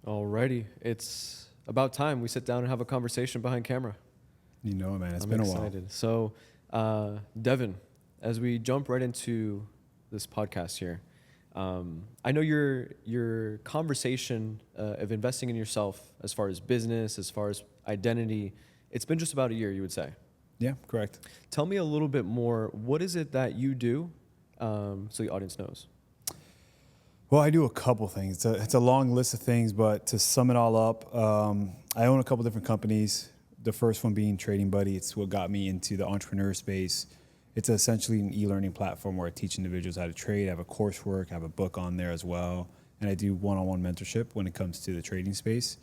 Alrighty, it's about time we sit down and have a conversation behind camera. You know, man, it's I'm been excited. a So, Devon, as we jump right into this podcast here, I know your conversation of investing in yourself, as far as business, as far as identity, it's been just about a year, you would say. while. Yeah, correct. Tell me a little bit more. What is it that you do, so the audience knows? Well, I do a couple things. It's a long list of things, but to sum it all up, I own a couple different companies. The first one being Trading Buddy. It's what got me into the entrepreneur space. It's essentially an e-learning platform where I teach individuals how to trade. I have a coursework, I have a book on there as well, and I do one-on-one mentorship when it comes to the trading space.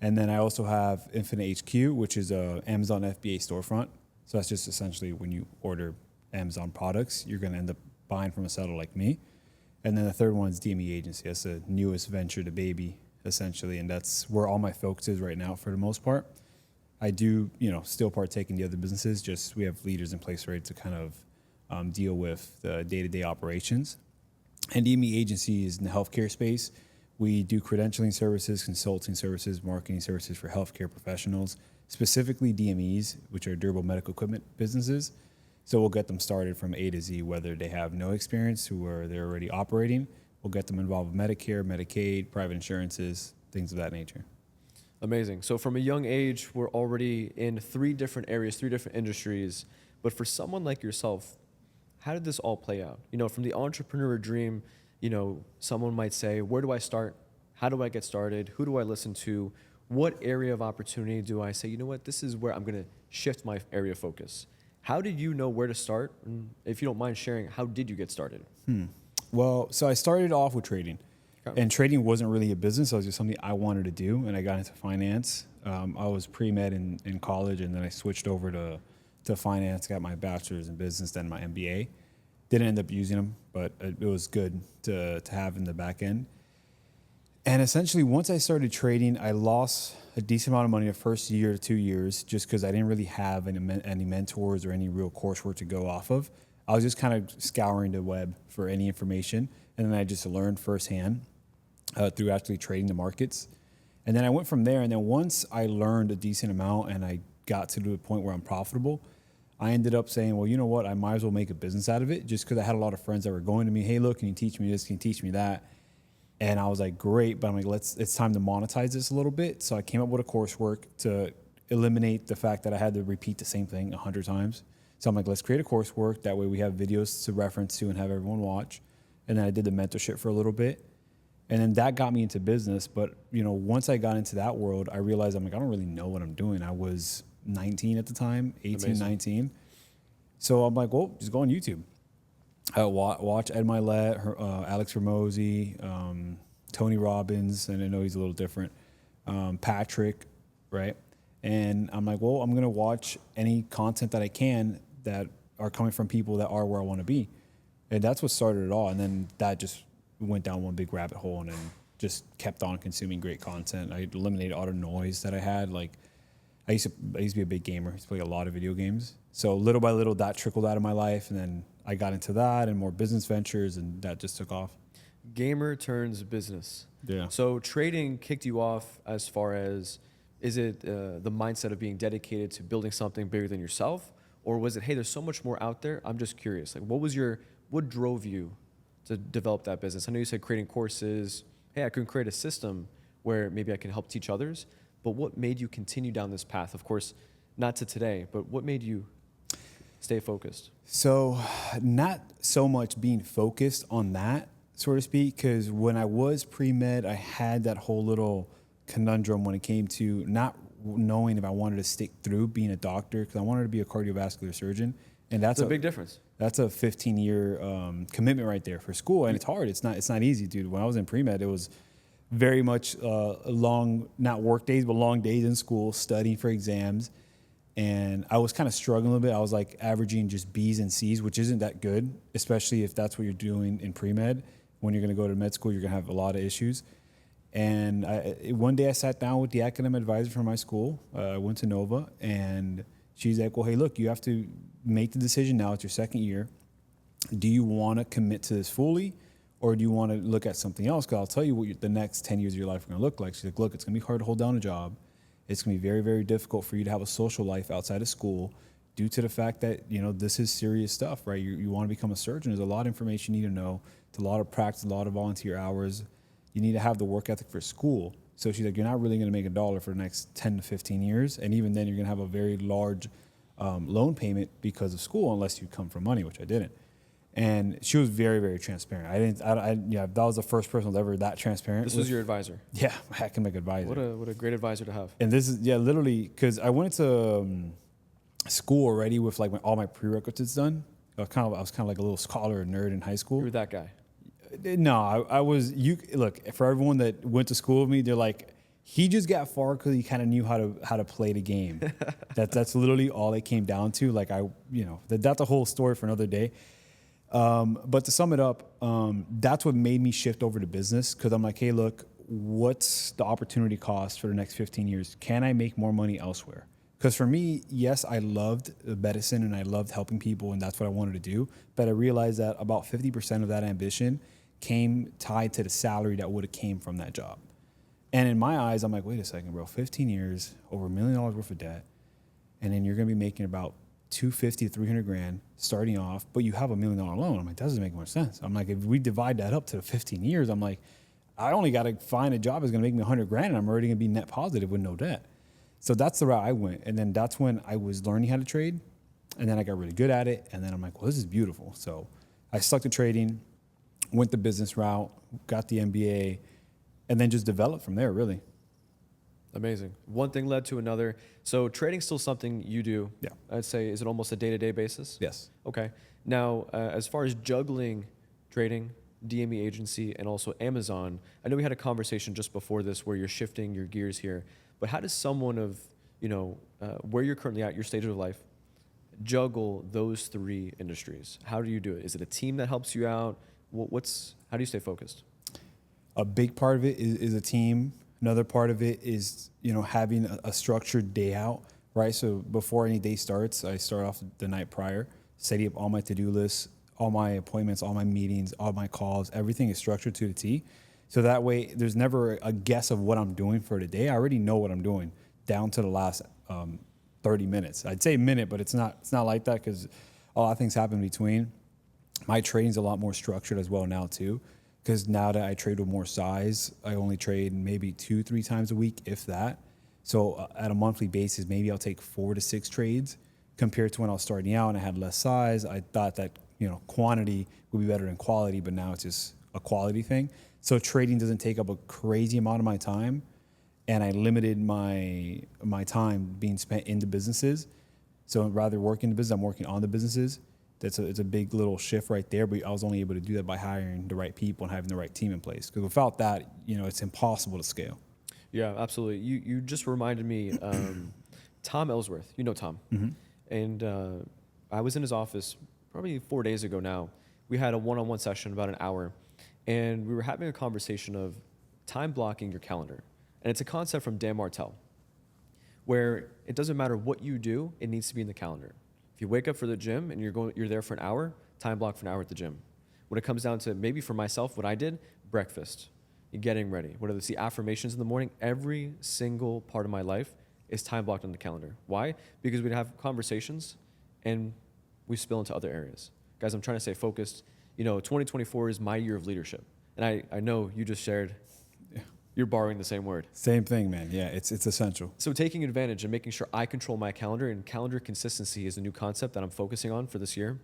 And then I also have Infinite HQ, which is a Amazon FBA storefront. So that's just essentially when you order Amazon products, you're going to end up buying from a seller like me. And then the third one is DME Agency. That's the newest venture to baby, essentially, and that's where all my focus is right now for the most part. I do, still partake in the other businesses, just we have leaders in place ready to kind of deal with the day-to-day operations. And DME Agency is in the healthcare space. We do credentialing services, consulting services, marketing services for healthcare professionals, specifically DMEs, which are durable medical equipment businesses. So we'll get them started from A to Z, whether they have no experience or they're already operating. We'll get them involved with Medicare, Medicaid, private insurances, things of that nature. Amazing. So from a young age, we're already in 3 different areas, 3 different industries. But for someone like yourself, how did this all play out? From the entrepreneur dream, someone might say, where do I start? How do I get started? Who do I listen to? What area of opportunity do I say, you know what, this is where I'm going to shift my area of focus? How did you know where to start? And if you don't mind sharing, how did you get started? Well, so I started off with trading. Okay. And trading wasn't really a business. It was just something I wanted to do, and I got into finance. I was pre-med in college, and then I switched over to finance, got my bachelor's in business, then my MBA. Didn't end up using them, but it was good to have in the back end. And essentially, once I started trading, I lost a decent amount of money the first year to 2 years just because I didn't really have any mentors or any real coursework to go off of. I was just kind of scouring the web for any information, and then I just learned firsthand through actually trading the markets. And then I went from there, and then once I learned a decent amount and I got to the point where I'm profitable, I ended up saying, well, you know what, I might as well make a business out of it, just because I had a lot of friends that were going to me, hey, look, can you teach me this, can you teach me that? And I was like, great, but I'm like, it's time to monetize this a little bit. So I came up with a coursework to eliminate the fact that I had to repeat the same thing 100 times. So I'm like, let's create a coursework. That way we have videos to reference to and have everyone watch. And then I did the mentorship for a little bit. And then that got me into business. But, once I got into that world, I realized I don't really know what I'm doing. I was 19 at the time, 18, Amazing. 19. So I'm like, well, just go on YouTube. I watch Ed Milet, Alex Ramosi, Tony Robbins, and I know he's a little different, Patrick, right? And I'm like, well, I'm going to watch any content that I can that are coming from people that are where I want to be. And that's what started it all. And then that just went down one big rabbit hole and then just kept on consuming great content. I eliminated all the noise that I had. Like, I used to be a big gamer. I used to play a lot of video games. So little by little, that trickled out of my life. And then I got into that and more business ventures, and that just took off. Gamer turns business. Yeah. So trading kicked you off as far as, is it the mindset of being dedicated to building something bigger than yourself? Or was it, hey, there's so much more out there, I'm just curious. Like, what drove you to develop that business? I know you said creating courses. Hey, I can create a system where maybe I can help teach others. But what made you continue down this path? Of course, not to today, but what made you stay focused? So not so much being focused on that, so to speak, because when I was pre-med, I had that whole little conundrum when it came to not knowing if I wanted to stick through being a doctor, because I wanted to be a cardiovascular surgeon. And that's a big difference. That's a 15-year commitment right there for school, and it's hard. It's not easy, dude. When I was in pre-med, it was very much long, not work days, but long days in school, studying for exams. And I was kind of struggling a little bit. I was like averaging just B's and C's, which isn't that good, especially if that's what you're doing in pre-med. When you're going to go to med school, you're going to have a lot of issues. And one day I sat down with the academic advisor from my school. I went to Nova, and she's like, well, hey, look, you have to make the decision now. It's your second year. Do you want to commit to this fully, or do you want to look at something else? Because I'll tell you what the next 10 years of your life are going to look like. She's like, look, it's going to be hard to hold down a job. It's going to be very, very difficult for you to have a social life outside of school due to the fact that, this is serious stuff, right? You want to become a surgeon. There's a lot of information you need to know. It's a lot of practice, a lot of volunteer hours. You need to have the work ethic for school. So she's like, you're not really going to make $1 for the next 10 to 15 years. And even then, you're going to have a very large loan payment because of school, unless you come from money, which I didn't. And she was very, very transparent. That was the first person that was ever that transparent. This was your advisor? Yeah, academic advisor. What a great advisor to have. And this is, literally, because I went to school already with like all my prerequisites done. I was kind of like a little scholar or nerd in high school. You were that guy? No, I was, look, for everyone that went to school with me, they're like, he just got far because he kind of knew how to play the game. That's literally all it came down to. Like that's a whole story for another day. But to sum it up, that's what made me shift over to business, because I'm like, hey, look, what's the opportunity cost for the next 15 years? Can I make more money elsewhere? Because for me, yes, I loved medicine and I loved helping people, and that's what I wanted to do. But I realized that about 50% of that ambition came tied to the salary that would have came from that job. And in my eyes, I'm like, wait a second, bro, 15 years, over $1 million worth of debt, and then you're going to be making about $250 to $300,000 starting off, but you have $1 million loan. I'm like, that doesn't make much sense. I'm like, if we divide that up to 15 years, I'm like, I only got to find a job that's going to make me $100,000, and I'm already going to be net positive with no debt. So that's the route I went. And then that's when I was learning how to trade, and then I got really good at it. And then I'm like, well, this is beautiful. So I stuck to trading, went the business route, got the MBA, and then just developed from there, really. Amazing. One thing led to another. So trading's still something you do. Yeah. I'd say, is it almost a day-to-day basis? Yes. Okay. Now, as far as juggling trading, DME agency, and also Amazon, I know we had a conversation just before this where you're shifting your gears here, but how does someone of, where you're currently at, your stage of life, juggle those three industries? How do you do it? Is it a team that helps you out? How do you stay focused? A big part of it is a team. Another part of it is, having a structured day out, right? So before any day starts, I start off the night prior, setting up all my to-do lists, all my appointments, all my meetings, all my calls. Everything is structured to the T. So that way there's never a guess of what I'm doing for the day. I already know what I'm doing down to the last 30 minutes. I'd say a minute, but it's not like that, because a lot of things happen in between. My trading's a lot more structured as well now too, because now that I trade with more size, I only trade maybe 2-3 times a week, if that. So at a monthly basis, maybe I'll take 4 to 6 trades, compared to when I was starting out and I had less size. I thought that, quantity would be better than quality, but now it's just a quality thing. So trading doesn't take up a crazy amount of my time, and I limited my time being spent in the businesses. So rather working the business, I'm working on the businesses. It's a big little shift right there, but I was only able to do that by hiring the right people and having the right team in place. Because without that, it's impossible to scale. Yeah, absolutely. You just reminded me, Tom Ellsworth. You know Tom. Mm-hmm. And I was in his office probably 4 days ago now. We had a one-on-one session about an hour, and we were having a conversation of time blocking your calendar. And it's a concept from Dan Martell, where it doesn't matter what you do, it needs to be in the calendar. If you wake up for the gym and you're there for an hour, time block for an hour at the gym. When it comes down to, maybe for myself, what I did, breakfast, getting ready, whether it's the affirmations in the morning, every single part of my life is time blocked on the calendar. Why? Because we'd have conversations and we spill into other areas. Guys, I'm trying to stay focused. 2024 is my year of leadership. And I know you just shared, you're borrowing the same word. Same thing, man. Yeah, it's essential. So taking advantage and making sure I control my calendar, and calendar consistency is a new concept that I'm focusing on for this year.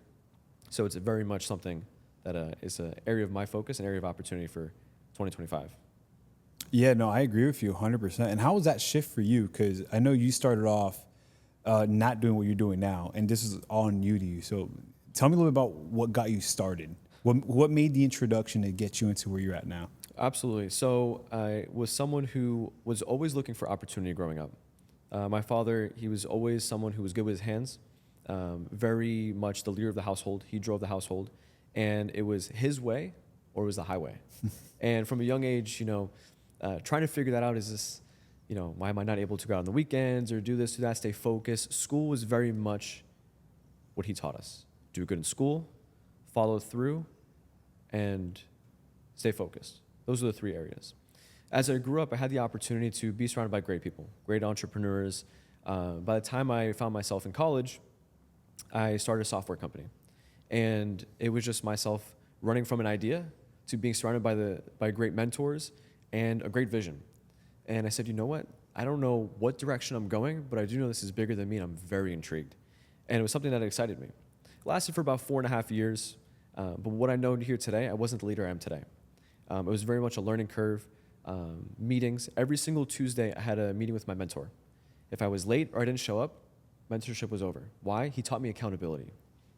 So it's very much something that is an area of my focus, an area of opportunity for 2025. Yeah, no, I agree with you 100%. And how was that shift for you? Because I know you started off not doing what you're doing now, and this is all new to you. So tell me a little bit about what got you started. What made the introduction to get you into where you're at now? Absolutely. So I was someone who was always looking for opportunity growing up. My father, he was always someone who was good with his hands, very much the leader of the household. He drove the household, and it was his way or it was the highway. And from a young age, trying to figure that out, is this, why am I not able to go out on the weekends or do this, do that, stay focused? School was very much what he taught us. Do good in school, follow through, and stay focused. Those are the three areas. As I grew up, I had the opportunity to be surrounded by great people, great entrepreneurs. By the time I found myself in college, I started a software company. And it was just myself running from an idea to being surrounded by great mentors and a great vision. And I said, you know what? I don't know what direction I'm going, but I do know this is bigger than me, and I'm very intrigued. And it was something that excited me. It lasted for about 4.5 years. But what I know here today, I wasn't the leader I am today. It was very much a learning curve. Meetings. Every single Tuesday, I had a meeting with my mentor. If I was late or I didn't show up, mentorship was over. Why? He taught me accountability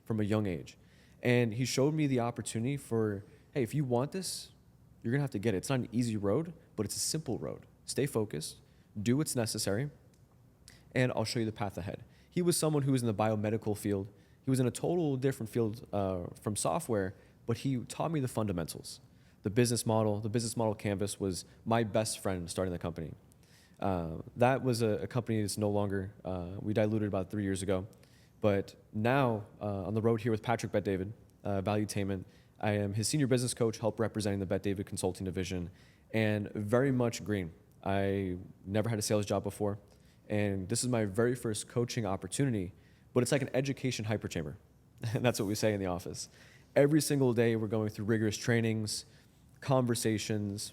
from a young age. And he showed me the opportunity for, hey, if you want this, you're going to have to get it. It's not an easy road, but it's a simple road. Stay focused, do what's necessary, and I'll show you the path ahead. He was someone who was in the biomedical field. He was in a total different field from software, but he taught me the fundamentals. The business model canvas was my best friend starting the company. That was a company that's no longer, we diluted about 3 years ago. But now, on the road here with Patrick Bet-David, Valuetainment, I am his senior business coach, help representing the Bet-David Consulting Division, and very much green. I never had a sales job before, and this is my very first coaching opportunity, but it's like an education hyperchamber. And that's what we say in the office. Every single day, we're going through rigorous trainings, conversations,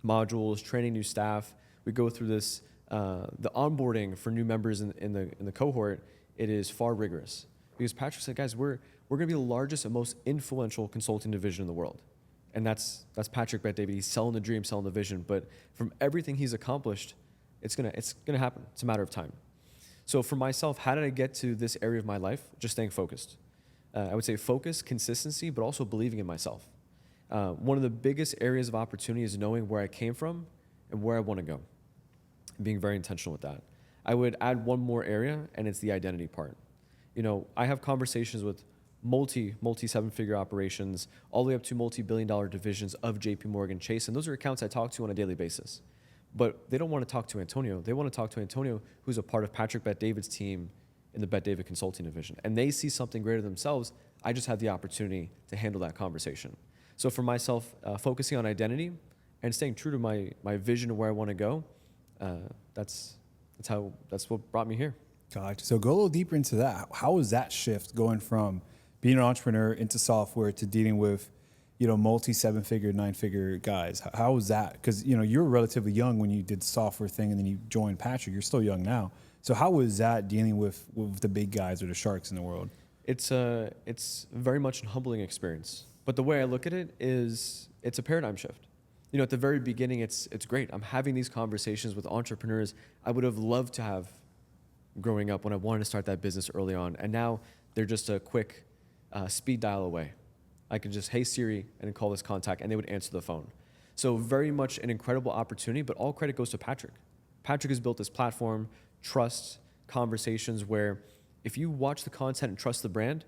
modules, training new staff. We go through this, the onboarding for new members in the cohort. It is far rigorous because Patrick said, guys, we're going to be the largest and most influential consulting division in the world. And that's Patrick Bet-David. He's selling the dream, selling the vision. But from everything he's accomplished, it's gonna happen. It's a matter of time. So for myself, how did I get to this area of my life? Just staying focused. I would say focus, consistency, but also believing in myself. One of the biggest areas of opportunity is knowing where I came from and where I want to go, and being very intentional with that. I would add one more area, and it's the identity part. You know, I have conversations with multi seven-figure operations, all the way up to multi-billion-dollar divisions of JP Morgan Chase, and those are accounts I talk to on a daily basis. But they don't want to talk to Antonio. They want to talk to Antonio, who's a part of Patrick Bet-David's team in the Bet-David Consulting Division. And they see something greater themselves. I just had the opportunity to handle that conversation. So for myself, focusing on identity and staying true to my vision of where I want to go, that's what brought me here. Gotcha. So go a little deeper into that. How was that shift going from being an entrepreneur into software to dealing with, multi 7-figure, 9-figure guys? How was that? Because, you're relatively young when you did the software thing and then you joined Patrick. You're still young now. So how was that dealing with the big guys or the sharks in the world? It's very much a humbling experience. But the way I look at it is it's a paradigm shift. At the very beginning, it's great. I'm having these conversations with entrepreneurs I would have loved to have growing up when I wanted to start that business early on. And now they're just a quick speed dial away. I could just, hey Siri, and call this contact, and they would answer the phone. So very much an incredible opportunity, but all credit goes to Patrick. Patrick has built this platform, trust, conversations where if you watch the content and trust the brand,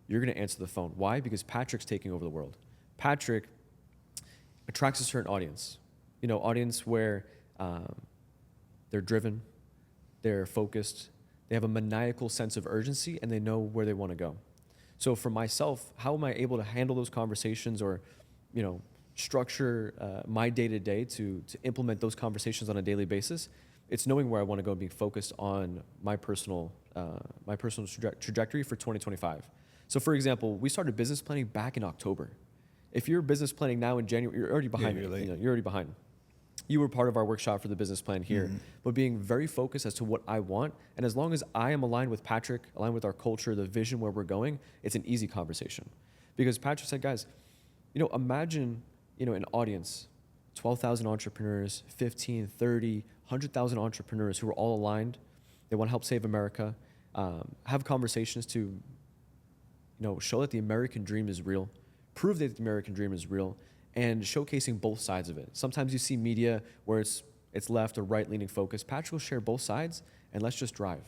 you're going to answer the phone. Why? Because Patrick's taking over the world. Patrick attracts a certain audience, audience where they're driven, they're focused, they have a maniacal sense of urgency, and they know where they want to go. So for myself, how am I able to handle those conversations or, structure my day-to-day to implement those conversations on a daily basis? It's knowing where I want to go and being focused on my personal trajectory for 2025. So for example, we started business planning back in October. If you're business planning now in January, you're already behind. Yeah, you're already behind. You were part of our workshop for the business plan here, but being very focused as to what I want. And as long as I am aligned with Patrick, aligned with our culture, the vision where we're going, it's an easy conversation. Because Patrick said, guys, imagine, an audience, 12,000 entrepreneurs, 15, 30, 100,000 entrepreneurs who are all aligned. They want to help save America, have conversations to, show that the American dream is real, prove that the American dream is real, and showcasing both sides of it. Sometimes you see media where it's left or right-leaning focus. Patrick will share both sides, and let's just drive.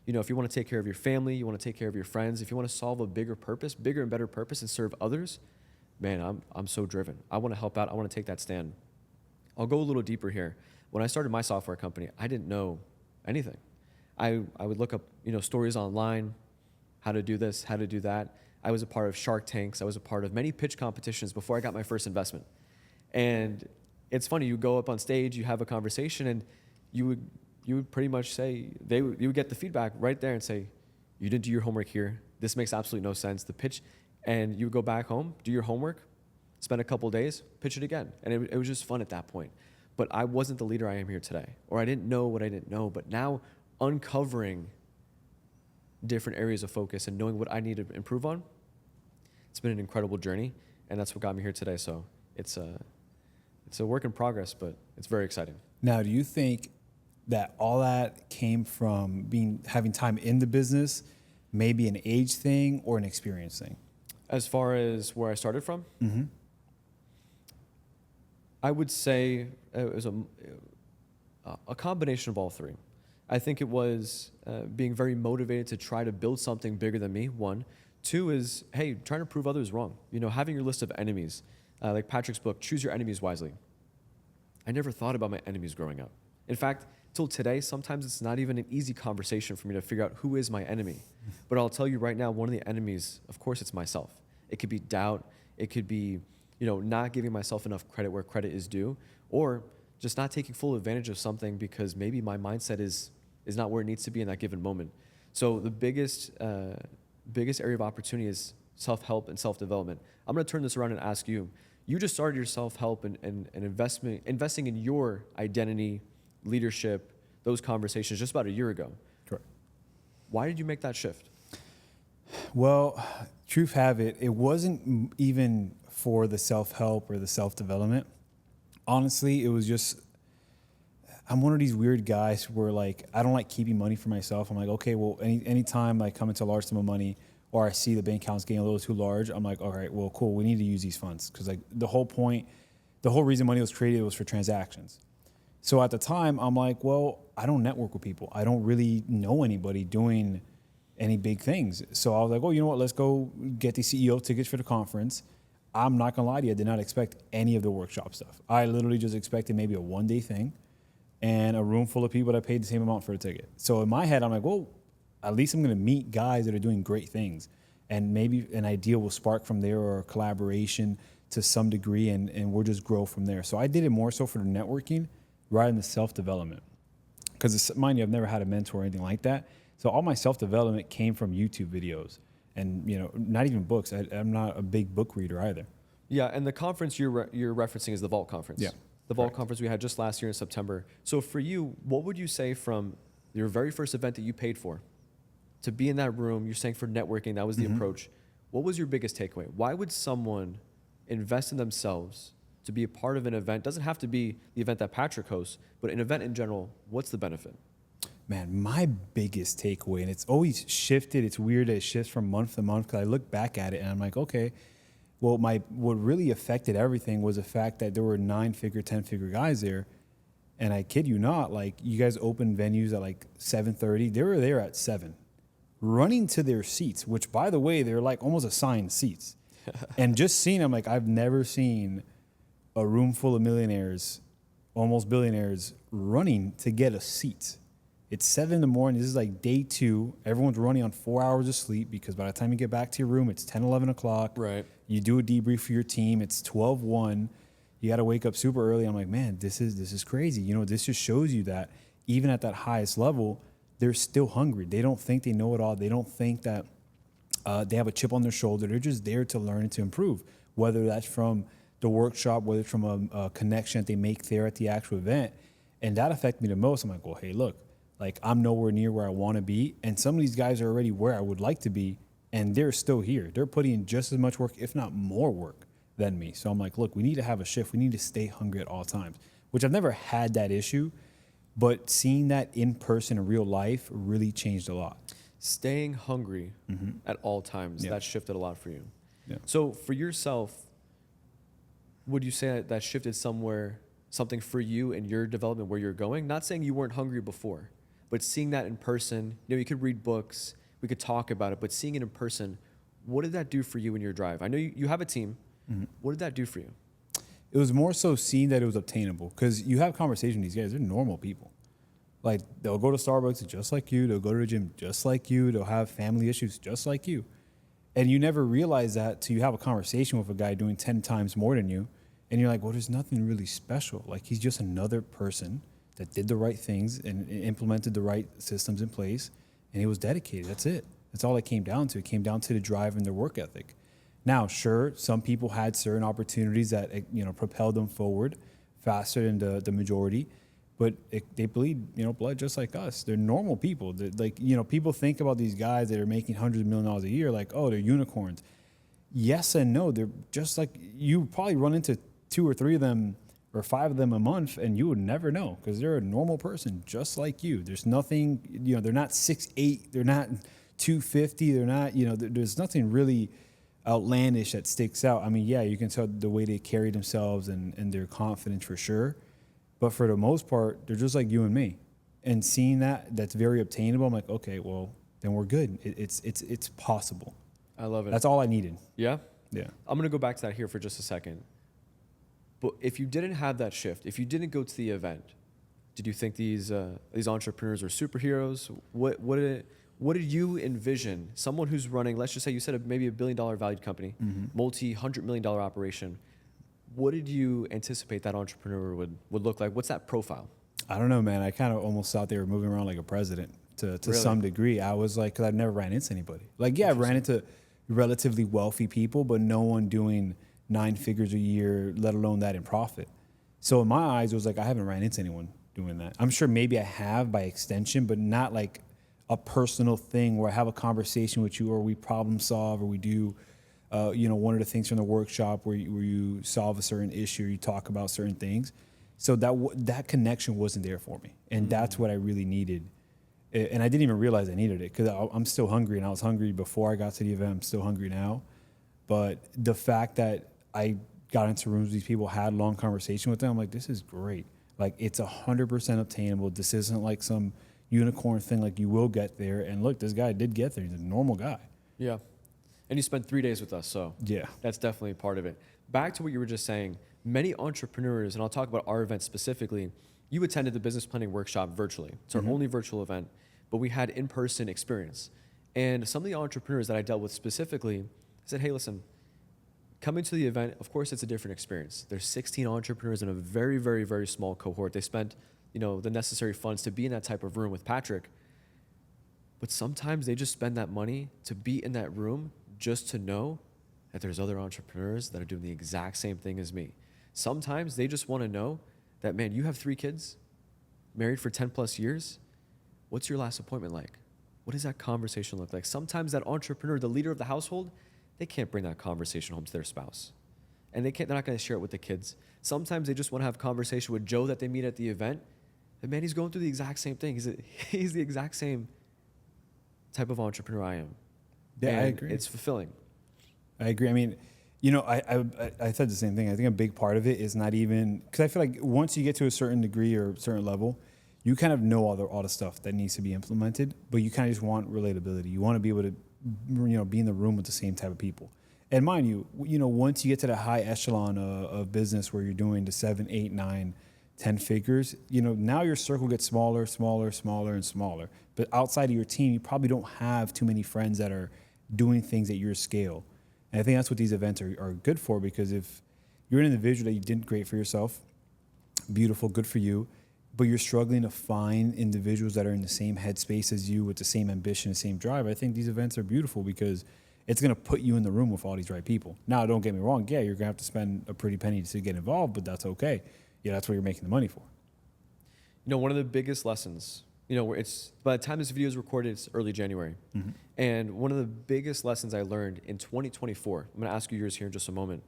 If you want to take care of your family, you want to take care of your friends, if you want to solve a bigger and better purpose and serve others, man, I'm so driven. I want to help out. I want to take that stand. I'll go a little deeper here. When I started my software company, I didn't know anything. I would look up, stories online, how to do this, how to do that. I was a part of Shark Tanks. I was a part of many pitch competitions before I got my first investment. And it's funny, you go up on stage, you have a conversation, and you would pretty much say, you would get the feedback right there and say, you didn't do your homework here. This makes absolutely no sense. The pitch, and you would go back home, do your homework, spend a couple days, pitch it again. And it was just fun at that point. But I wasn't the leader I am here today, or I didn't know what I didn't know. But now uncovering different areas of focus and knowing what I need to improve on, it's been an incredible journey, and that's what got me here today. So it's a work in progress, but it's very exciting. Now, do you think that all that came from having time in the business, maybe an age thing or an experience thing? As far as where I started from, Mm-hmm. I would say it was a combination of all three. I think it was being very motivated to try to build something bigger than me, one. Two is, hey, trying to prove others wrong. You know, having your list of enemies, like Patrick's book, Choose Your Enemies Wisely. I never thought about my enemies growing up. In fact, till today, sometimes it's not even an easy conversation for me to figure out who is my enemy. But I'll tell you right now, one of the enemies, of course, it's myself. It could be doubt. It could be, not giving myself enough credit where credit is due, or just not taking full advantage of something because maybe my mindset is not where it needs to be in that given moment. So the biggest area of opportunity is self-help and self-development. I'm going to turn this around and ask you. You just started your self-help and investing in your identity, leadership, those conversations just about a year ago. Correct. Why did you make that shift? Well, truth have it, it wasn't even for the self-help or the self-development. Honestly, it was just, I'm one of these weird guys where like, I don't like keeping money for myself. I'm like, okay, well, anytime I come into a large sum of money or I see the bank account's getting a little too large, I'm like, all right, well, cool. We need to use these funds. Cause like the whole reason money was created was for transactions. So at the time I'm like, well, I don't network with people. I don't really know anybody doing any big things. So I was like, oh, you know what? Let's go get the CEO tickets for the conference. I'm not gonna lie to you. I did not expect any of the workshop stuff. I literally just expected maybe a one-day thing and a room full of people that paid the same amount for the ticket. So in my head, I'm like, well, at least I'm gonna meet guys that are doing great things. And maybe an idea will spark from there or a collaboration to some degree and we'll just grow from there. So I did it more so for the networking rather than the self-development. Because mind you, I've never had a mentor or anything like that. So all my self-development came from YouTube videos and, not even books. I'm not a big book reader either. Yeah, and the conference you're referencing is the Vault Conference. Yeah. The Vault Conference we had just last year in September. So for you, what would you say from your very first event that you paid for to be in that room, you're saying for networking, that was the approach. What was your biggest takeaway? Why would someone invest in themselves to be a part of an event? Doesn't have to be the event that Patrick hosts, but an event in general, what's the benefit? Man, my biggest takeaway, and it's always shifted. It's weird that it shifts from month to month because I look back at it and I'm like, okay, well, what really affected everything was the fact that there were 9-figure, 10-figure guys there. And I kid you not, like you guys opened venues at like 7:30. They were there at 7, running to their seats, which by the way, they're like almost assigned seats. And just seeing them, like I've never seen a room full of millionaires, almost billionaires, running to get a seat. It's 7 a.m. This is like day 2. Everyone's running on 4 hours of sleep because by the time you get back to your room, it's 10, 11 o'clock. Right. You do a debrief for your team. It's 12:01. You got to wake up super early. I'm like, man, this is crazy. This just shows you that even at that highest level, they're still hungry. They don't think they know it all. They don't think that they have a chip on their shoulder. They're just there to learn and to improve, whether that's from the workshop, whether it's from a connection that they make there at the actual event. And that affected me the most. I'm like, well, hey, look, like I'm nowhere near where I want to be. And some of these guys are already where I would like to be. And they're still here. They're putting in just as much work, if not more work than me. So I'm like, look, we need to have a shift. We need to stay hungry at all times, which I've never had that issue. But seeing that in person in real life really changed a lot. Staying hungry at all times, Yeah. that shifted a lot for you. Yeah. So for yourself, would you say that shifted something for you in your development where you're going? Not saying you weren't hungry before, but seeing that in person, you could read books, we could talk about it, but seeing it in person, what did that do for you in your drive? I know you have a team. What did that do for you? It was more so seeing that it was obtainable because you have conversations with these guys. They're normal people. Like they'll go to Starbucks just like you. They'll go to the gym just like you. They'll have family issues just like you. And you never realize that till you have a conversation with a guy doing 10 times more than you. And you're like, well, there's nothing really special. Like, he's just another person that did the right things and implemented the right systems in place, and he was dedicated. That's it. That's all it came down to. It came down to the drive and their work ethic. Now, sure, some people had certain opportunities that propelled them forward faster than the majority, but they bleed blood just like us. They're normal people. People think about these guys that are making hundreds of $millions a year like, oh, they're unicorns. Yes and no. They're just like, you probably run into 2 or 3 of them or 5 of them a month, and you would never know because they're a normal person just like you. There's nothing, they're not 6'8", they're not 250, they're not, there's nothing really outlandish that sticks out. I mean, yeah, you can tell the way they carry themselves and their confidence for sure, but for the most part, they're just like you and me. And seeing that's very obtainable, I'm like, okay, well, then we're good. It's possible. I love it. That's all I needed. Yeah? Yeah. I'm going to go back to that here for just a second. But if you didn't have that shift, if you didn't go to the event, did you think these entrepreneurs are superheroes? What did you envision? Someone who's running, let's just say you said maybe $1 billion valued company, multi-$100 million operation. What did you anticipate that entrepreneur would look like? What's that profile? I don't know, man. I kind of almost thought they were moving around like a president to Really? some degree. I was like, because I've never ran into anybody. Like, yeah, I ran into relatively wealthy people, but no one doing 9 figures a year, let alone that in profit. So in my eyes, it was like, I haven't ran into anyone doing that. I'm sure maybe I have by extension, but not like a personal thing where I have a conversation with you or we problem solve or we do, one of the things from the workshop where you solve a certain issue, or you talk about certain things. So that connection wasn't there for me. And that's what I really needed. And I didn't even realize I needed it because I'm still hungry, and I was hungry before I got to the event. I'm still hungry now. But the fact that I got into rooms with these people, had long conversation with them, I'm like, this is great. Like, it's 100% obtainable. This isn't like some unicorn thing. Like, you will get there. And look, this guy did get there. He's a normal guy. Yeah. And you spent 3 days with us, so yeah, that's definitely part of it. Back to what you were just saying, many entrepreneurs, and I'll talk about our event specifically, you attended the business planning workshop virtually. It's our only virtual event, but we had in-person experience. And some of the entrepreneurs that I dealt with specifically said, hey, listen, coming to the event, of course, it's a different experience. There's 16 entrepreneurs in a very, very, very small cohort. They spent, the necessary funds to be in that type of room with Patrick. But sometimes they just spend that money to be in that room just to know that there's other entrepreneurs that are doing the exact same thing as me. Sometimes they just want to know that, man, you have 3 kids, married for 10 plus years. What's your last appointment like? What does that conversation look like? Sometimes that entrepreneur, the leader of the household, they can't bring that conversation home to their spouse. And they're not going to share it with the kids. Sometimes they just want to have a conversation with Joe that they meet at the event. And man, he's going through the exact same thing. He's the exact same type of entrepreneur I am. Yeah, and I agree. It's fulfilling. I agree. I mean, I said the same thing. I think a big part of it is not even, because I feel like once you get to a certain degree or a certain level, you kind of know all the stuff that needs to be implemented, but you kind of just want relatability. You want to be able to, be in the room with the same type of people. And mind you, once you get to the high echelon of business where you're doing the 7, 8, 9, 10 figures, now your circle gets smaller, and smaller. But outside of your team, you probably don't have too many friends that are doing things at your scale. And I think that's what these events are good for, because if you're an individual that you did great for yourself, beautiful, good for you, but you're struggling to find individuals that are in the same headspace as you with the same ambition, the same drive, I think these events are beautiful because it's going to put you in the room with all these right people. Now, don't get me wrong. Yeah, you're going to have to spend a pretty penny to get involved, but that's okay. Yeah, that's what you're making the money for. One of the biggest lessons, where it's, by the time this video is recorded, it's early January. And one of the biggest lessons I learned in 2024, I'm going to ask you yours here in just a moment,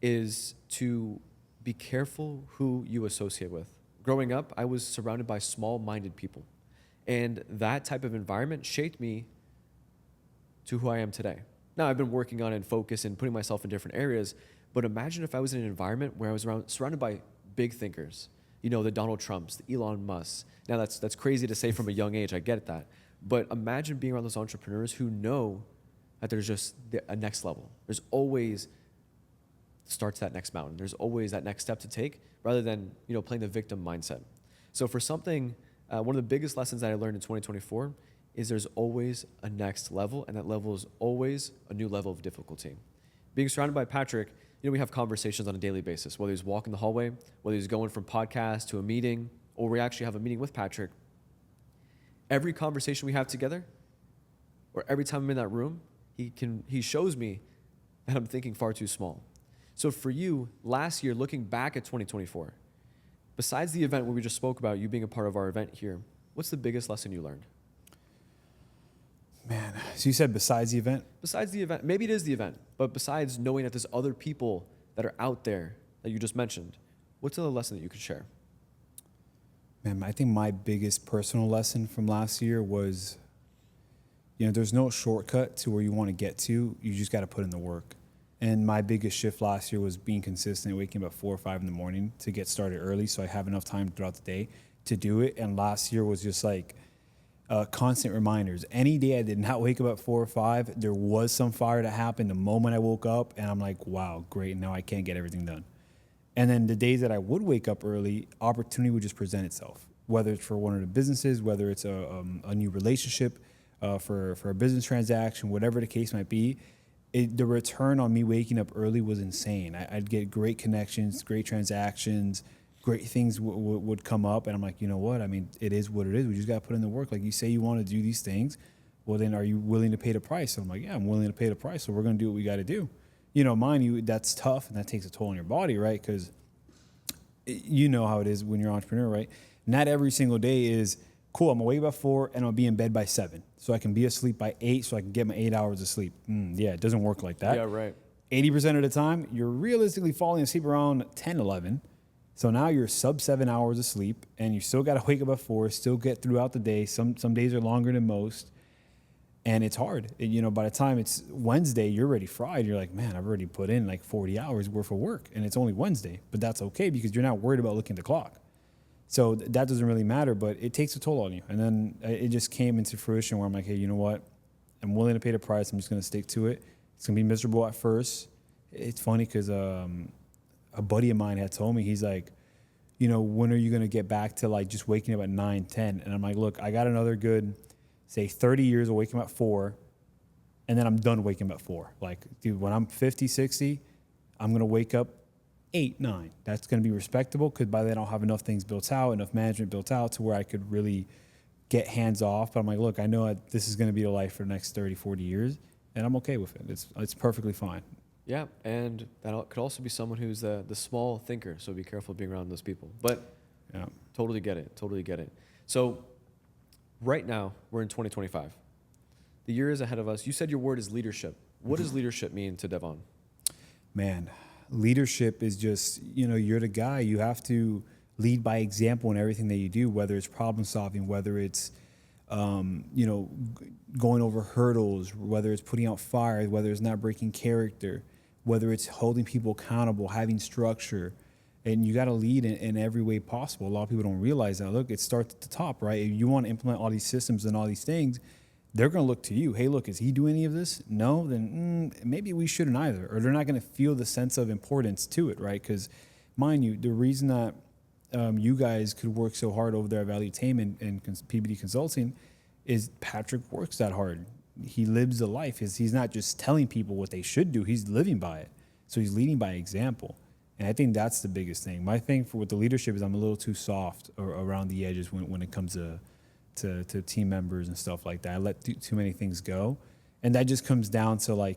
is to be careful who you associate with. Growing up, I was surrounded by small-minded people. And that type of environment shaped me to who I am today. Now, I've been working on and focus and putting myself in different areas, but imagine if I was in an environment where I was surrounded by big thinkers, the Donald Trumps, the Elon Musks. Now, that's crazy to say from a young age, I get that. But imagine being around those entrepreneurs who know that there's just a next level. There's always starts that next mountain. There's always that next step to take rather than, playing the victim mindset. So for something, one of the biggest lessons that I learned in 2024 is there's always a next level, and that level is always a new level of difficulty. Being surrounded by Patrick, we have conversations on a daily basis, whether he's walking the hallway, whether he's going from podcast to a meeting, or we actually have a meeting with Patrick. Every conversation we have together, or every time I'm in that room, he shows me that I'm thinking far too small. So for you, last year, looking back at 2024, besides the event where we just spoke about you being a part of our event here, what's the biggest lesson you learned? Man, so you said besides the event? Besides the event, maybe it is the event, but besides knowing that there's other people that are out there that you just mentioned, what's another lesson that you could share? Man, I think my biggest personal lesson from last year was, there's no shortcut to where you want to get to. You just got to put in the work. And my biggest shift last year was being consistent, waking up at 4 or 5 in the morning to get started early so I have enough time throughout the day to do it. And last year was just like constant reminders. Any day I did not wake up at 4 or 5, there was some fire that happened the moment I woke up, and I'm like, wow, great, now I can't get everything done. And then the days that I would wake up early, opportunity would just present itself, whether it's for one of the businesses, whether it's a new relationship, for a business transaction, whatever the case might be. The return on me waking up early was insane. I'd get great connections, great transactions, great things would come up. And I'm like, you know what? I mean, it is what it is. We just got to put in the work. Like you say you want to do these things. Well, then are you willing to pay the price? So I'm like, yeah, I'm willing to pay the price. So we're going to do what we got to do. Mind you, that's tough and that takes a toll on your body, right? Because you know how it is when you're an entrepreneur, right? Not every single day is, cool, I'm gonna wake up by 4 and I'll be in bed by 7. So I can be asleep by 8 so I can get my 8 hours of sleep. Yeah, it doesn't work like that. Yeah, right. 80% of the time, you're realistically falling asleep around 10, 11. So now you're sub 7 hours of sleep and you still gotta wake up at 4, still get throughout the day. Some days are longer than most. And it's hard. By the time it's Wednesday, you're already fried. You're like, man, I've already put in like 40 hours worth of work and it's only Wednesday. But that's okay because you're not worried about looking at the clock. So that doesn't really matter, but it takes a toll on you. And then it just came into fruition where I'm like, hey, you know what? I'm willing to pay the price. I'm just going to stick to it. It's going to be miserable at first. It's funny because a buddy of mine had told me, he's like, when are you going to get back to like just waking up at 9, 10? And I'm like, look, I got another good, say 30 years of waking up at 4, and then I'm done waking up at 4. Like, dude, when I'm 50, 60, I'm going to wake up 8, 9. That's going to be respectable because by then I'll have enough things built out, enough management built out to where I could really get hands off. But I'm like, look, I know this is going to be the life for the next 30, 40 years, and I'm okay with it. It's perfectly fine. Yeah, and that could also be someone who's the small thinker, so be careful being around those people. But Yeah. Totally get it. So right now, we're in 2025. The year is ahead of us. You said your word is leadership. What does leadership mean to Devon? Man, leadership is just, you're the guy. You have to lead by example in everything that you do, whether it's problem solving, whether it's, going over hurdles, whether it's putting out fires, whether it's not breaking character, whether it's holding people accountable, having structure. And you got to lead in every way possible. A lot of people don't realize that. Look, it starts at the top, right? If you want to implement all these systems and all these things, they're going to look to you. Hey, look, is he doing any of this? No, then maybe we shouldn't either. Or they're not going to feel the sense of importance to it, right? Because, mind you, the reason that you guys could work so hard over there at Value Tainment and PBD Consulting is Patrick works that hard. He lives the life. He's not just telling people what they should do. He's living by it. So he's leading by example. And I think that's the biggest thing. My thing with the leadership is I'm a little too soft around the edges when it comes to team members and stuff like that. I let too many things go. And that just comes down to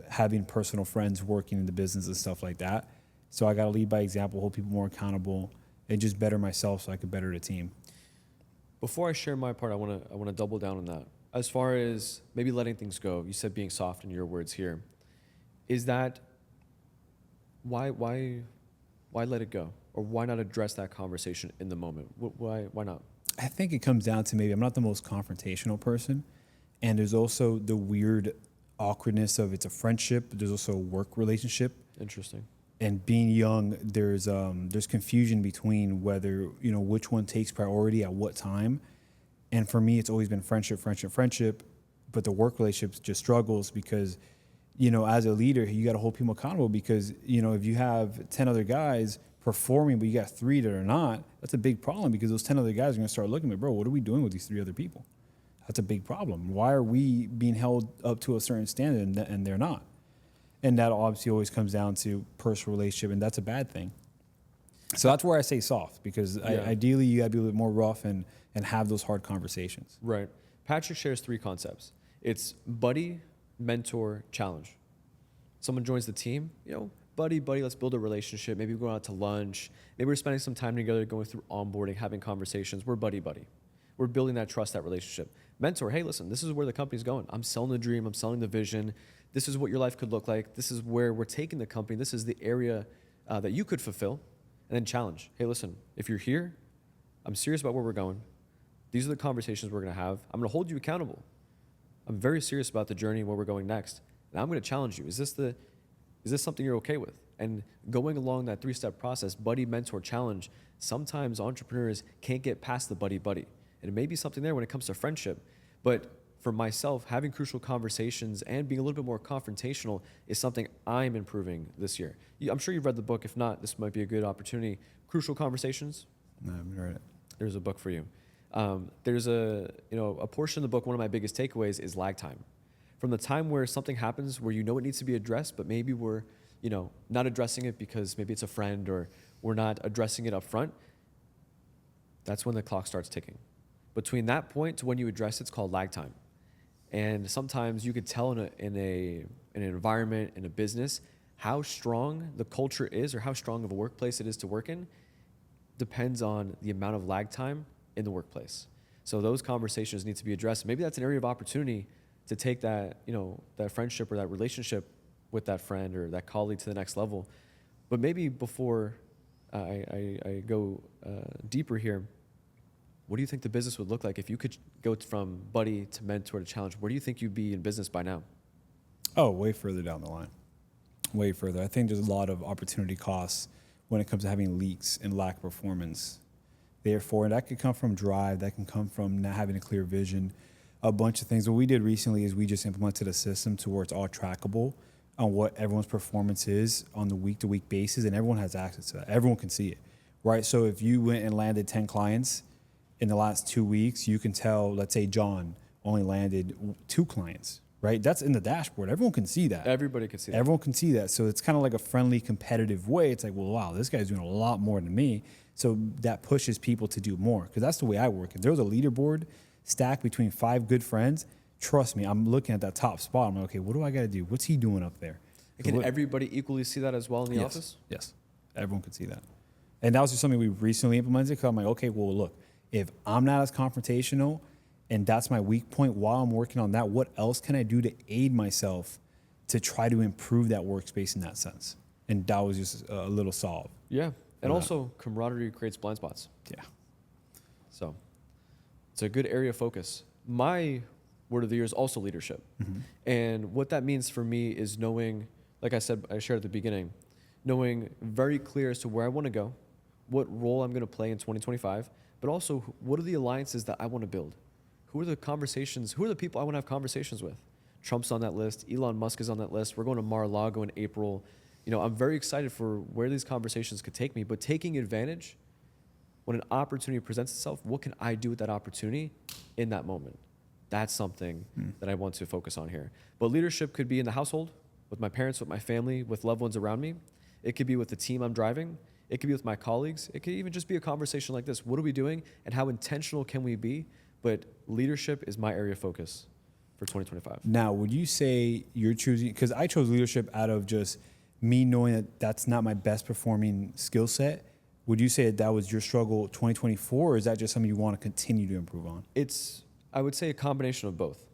having personal friends working in the business and stuff like that. So I got to lead by example, hold people more accountable, and just better myself so I could better the team. Before I share my part, I want to double down on that. As far as maybe letting things go, you said being soft in your words here. Is that why let it go? Or why not address that conversation in the moment? Why not? I think it comes down to maybe I'm not the most confrontational person. And there's also the weird awkwardness of it's a friendship. There's also a work relationship. Interesting. And being young, there's confusion between whether, which one takes priority at what time. And for me, it's always been friendship. But the work relationship just struggles because, as a leader, you got to hold people accountable because, if you have 10 other guys performing, but you got 3 that are not, that's a big problem because those 10 other guys are going to start looking at me, bro, what are we doing with these 3 other people? That's a big problem. Why are we being held up to a certain standard and they're not? And that obviously always comes down to personal relationship, and that's a bad thing. So that's where I say soft, because ideally you got to be a little bit more rough and have those hard conversations. Right. Patrick shares 3 concepts. It's buddy, mentor, challenge. Someone joins the team, buddy, let's build a relationship. Maybe we're going out to lunch. Maybe we're spending some time together, going through onboarding, having conversations. We're buddy. We're building that trust, that relationship. Mentor, hey, listen, this is where the company's going. I'm selling the dream. I'm selling the vision. This is what your life could look like. This is where we're taking the company. This is the area that you could fulfill. And then challenge. Hey, listen, if you're here, I'm serious about where we're going. These are the conversations we're going to have. I'm going to hold you accountable. I'm very serious about the journey and where we're going next. And I'm going to challenge you. Is this something you're okay with? And going along that 3-step process, buddy, mentor, challenge, sometimes entrepreneurs can't get past the buddy. And it may be something there when it comes to friendship. But for myself, having crucial conversations and being a little bit more confrontational is something I'm improving this year. I'm sure you've read the book. If not, this might be a good opportunity. Crucial Conversations. No, I haven't read it. There's a book for you. There's a portion of the book, one of my biggest takeaways is lag time. From the time where something happens where it needs to be addressed, but maybe we're not addressing it because maybe it's a friend or we're not addressing it up front, that's when the clock starts ticking. Between that point to when you address it's called lag time. And sometimes you could tell in an environment, in a business, how strong the culture is or how strong of a workplace it is to work in depends on the amount of lag time in the workplace. So those conversations need to be addressed. Maybe that's an area of opportunity to take that, that friendship or that relationship with that friend or that colleague to the next level. But maybe before I go deeper here, what do you think the business would look like if you could go from buddy to mentor to challenge? Where do you think you'd be in business by now? Oh, way further down the line. Way further. I think there's a lot of opportunity costs when it comes to having leaks and lack of performance. Therefore, and that could come from drive, that can come from not having a clear vision, a bunch of things. What we did recently is we just implemented a system to where it's all trackable on what everyone's performance is on the week-to-week basis, and everyone has access to that. Everyone can see it, right? So if you went and landed 10 clients in the last 2 weeks, you can tell, let's say John only landed 2 clients, right? That's in the dashboard. Everyone can see that. Everybody can see that. Everyone can see that. So it's kind of like a friendly, competitive way. It's like, well, wow, this guy's doing a lot more than me. So that pushes people to do more, because that's the way I work. If there was a leaderboard stacked between 5 good friends, trust me, I'm looking at that top spot. I'm like, okay, what do I got to do? What's he doing up there? Can everybody equally see that as well in the office? Yes, everyone can see that. And that was just something we recently implemented, because I'm like, okay, well, look, if I'm not as confrontational and that's my weak point while I'm working on that, what else can I do to aid myself to try to improve that workspace in that sense? And that was just a little solve. Yeah. And also, camaraderie creates blind spots. Yeah. So it's a good area of focus. My word of the year is also leadership. Mm-hmm. And what that means for me is knowing, like I said, I shared at the beginning, knowing very clear as to where I want to go, what role I'm going to play in 2025, but also what are the alliances that I want to build? Who are the conversations? Who are the people I want to have conversations with? Trump's on that list. Elon Musk is on that list. We're going to Mar-a-Lago in April. I'm very excited for where these conversations could take me, but taking advantage when an opportunity presents itself, what can I do with that opportunity in that moment? That's something that I want to focus on here. But leadership could be in the household, with my parents, with my family, with loved ones around me. It could be with the team I'm driving. It could be with my colleagues. It could even just be a conversation like this. What are we doing and how intentional can we be? But leadership is my area of focus for 2025. Now, would you say you're choosing, because I chose leadership out of just me knowing that that's not my best performing skill set. Would you say that was your struggle 2024, or is that just something you want to continue to improve on? I would say a combination of both.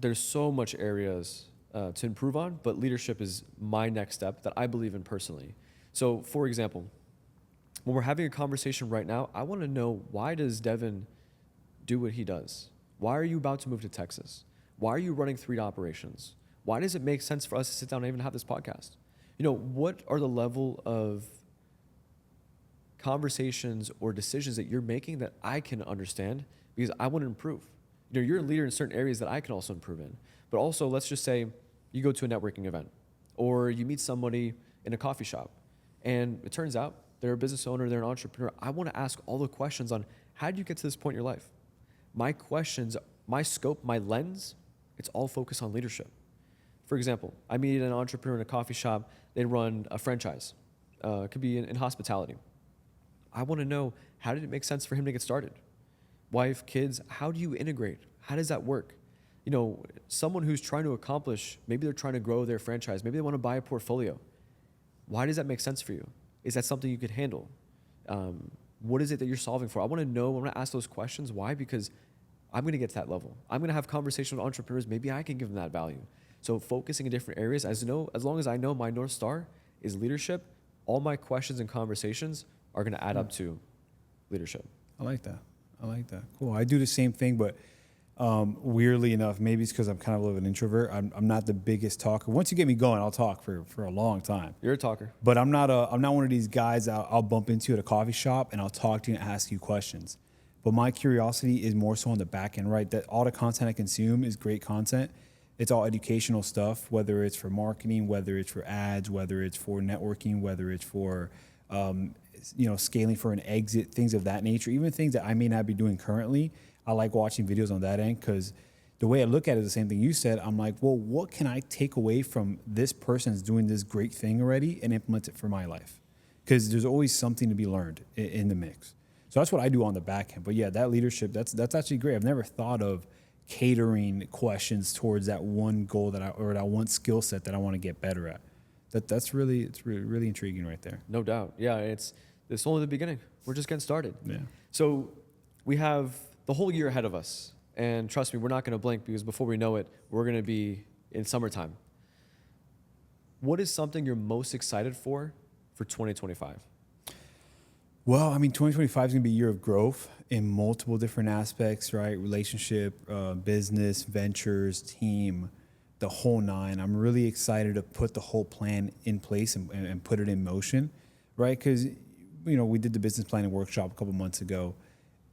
There's so much areas to improve on, but leadership is my next step that I believe in personally. So, for example, when we're having a conversation right now, I want to know, why does Devon do what he does? Why are you about to move to Texas? Why are you running 3 operations? Why does it make sense for us to sit down and even have this podcast? What are the level of conversations or decisions that you're making that I can understand, because I want to improve? You're a leader in certain areas that I can also improve in. But also, let's just say you go to a networking event or you meet somebody in a coffee shop and it turns out they're a business owner, they're an entrepreneur. I want to ask all the questions on, how did you get to this point in your life? My questions, my scope, my lens, it's all focused on leadership. for example, I meet an entrepreneur in a coffee shop. They run a franchise. It could be in hospitality. I want to know, how did it make sense for him to get started? Wife, kids, how do you integrate? How does that work? You know, someone who's trying to accomplish, maybe they're trying to grow their franchise. Maybe they want to buy a portfolio. Why does that make sense for you? Is that something you could handle? What is it that you're solving for? I want to know. I want to ask those questions. Why? Because I'm going to get to that level. I'm going to have conversations with entrepreneurs. Maybe I can give them that value. So focusing in different areas, as long as I know my North Star is leadership, all my questions and conversations are going to add up to leadership. I like that. Cool. I do the same thing, but weirdly enough, maybe it's because I'm kind of a little bit of an introvert. I'm not the biggest talker. Once you get me going, I'll talk for a long time. You're a talker. But I'm not one of these guys I'll bump into at a coffee shop and I'll talk to you and ask you questions. But my curiosity is more so on the back end, right? That all the content I consume is great content. It's all educational stuff, whether it's for marketing, whether it's for ads, whether it's for networking, whether it's for scaling for an exit, things of that nature, even things that I may not be doing currently. I like watching videos on that end because the way I look at it is the same thing you said. I'm like, well, what can I take away from this person's doing this great thing already and implement it for my life? Because there's always something to be learned in the mix. So that's what I do on the back end. But yeah, that leadership, that's actually great. I've never thought of catering questions towards that one goal that one skill set that I want to get better at. It's really intriguing right there. No doubt. Yeah, it's only the beginning. We're just getting started. Yeah. So we have the whole year ahead of us. And trust me, we're not going to blink because before we know it, we're going to be in summertime. What is something you're most excited for 2025? Well, I mean, 2025 is going to be a year of growth in multiple different aspects, right? Relationship, business, ventures, team, the whole nine. I'm really excited to put the whole plan in place and put it in motion, right? Because, we did the business planning workshop a couple months ago,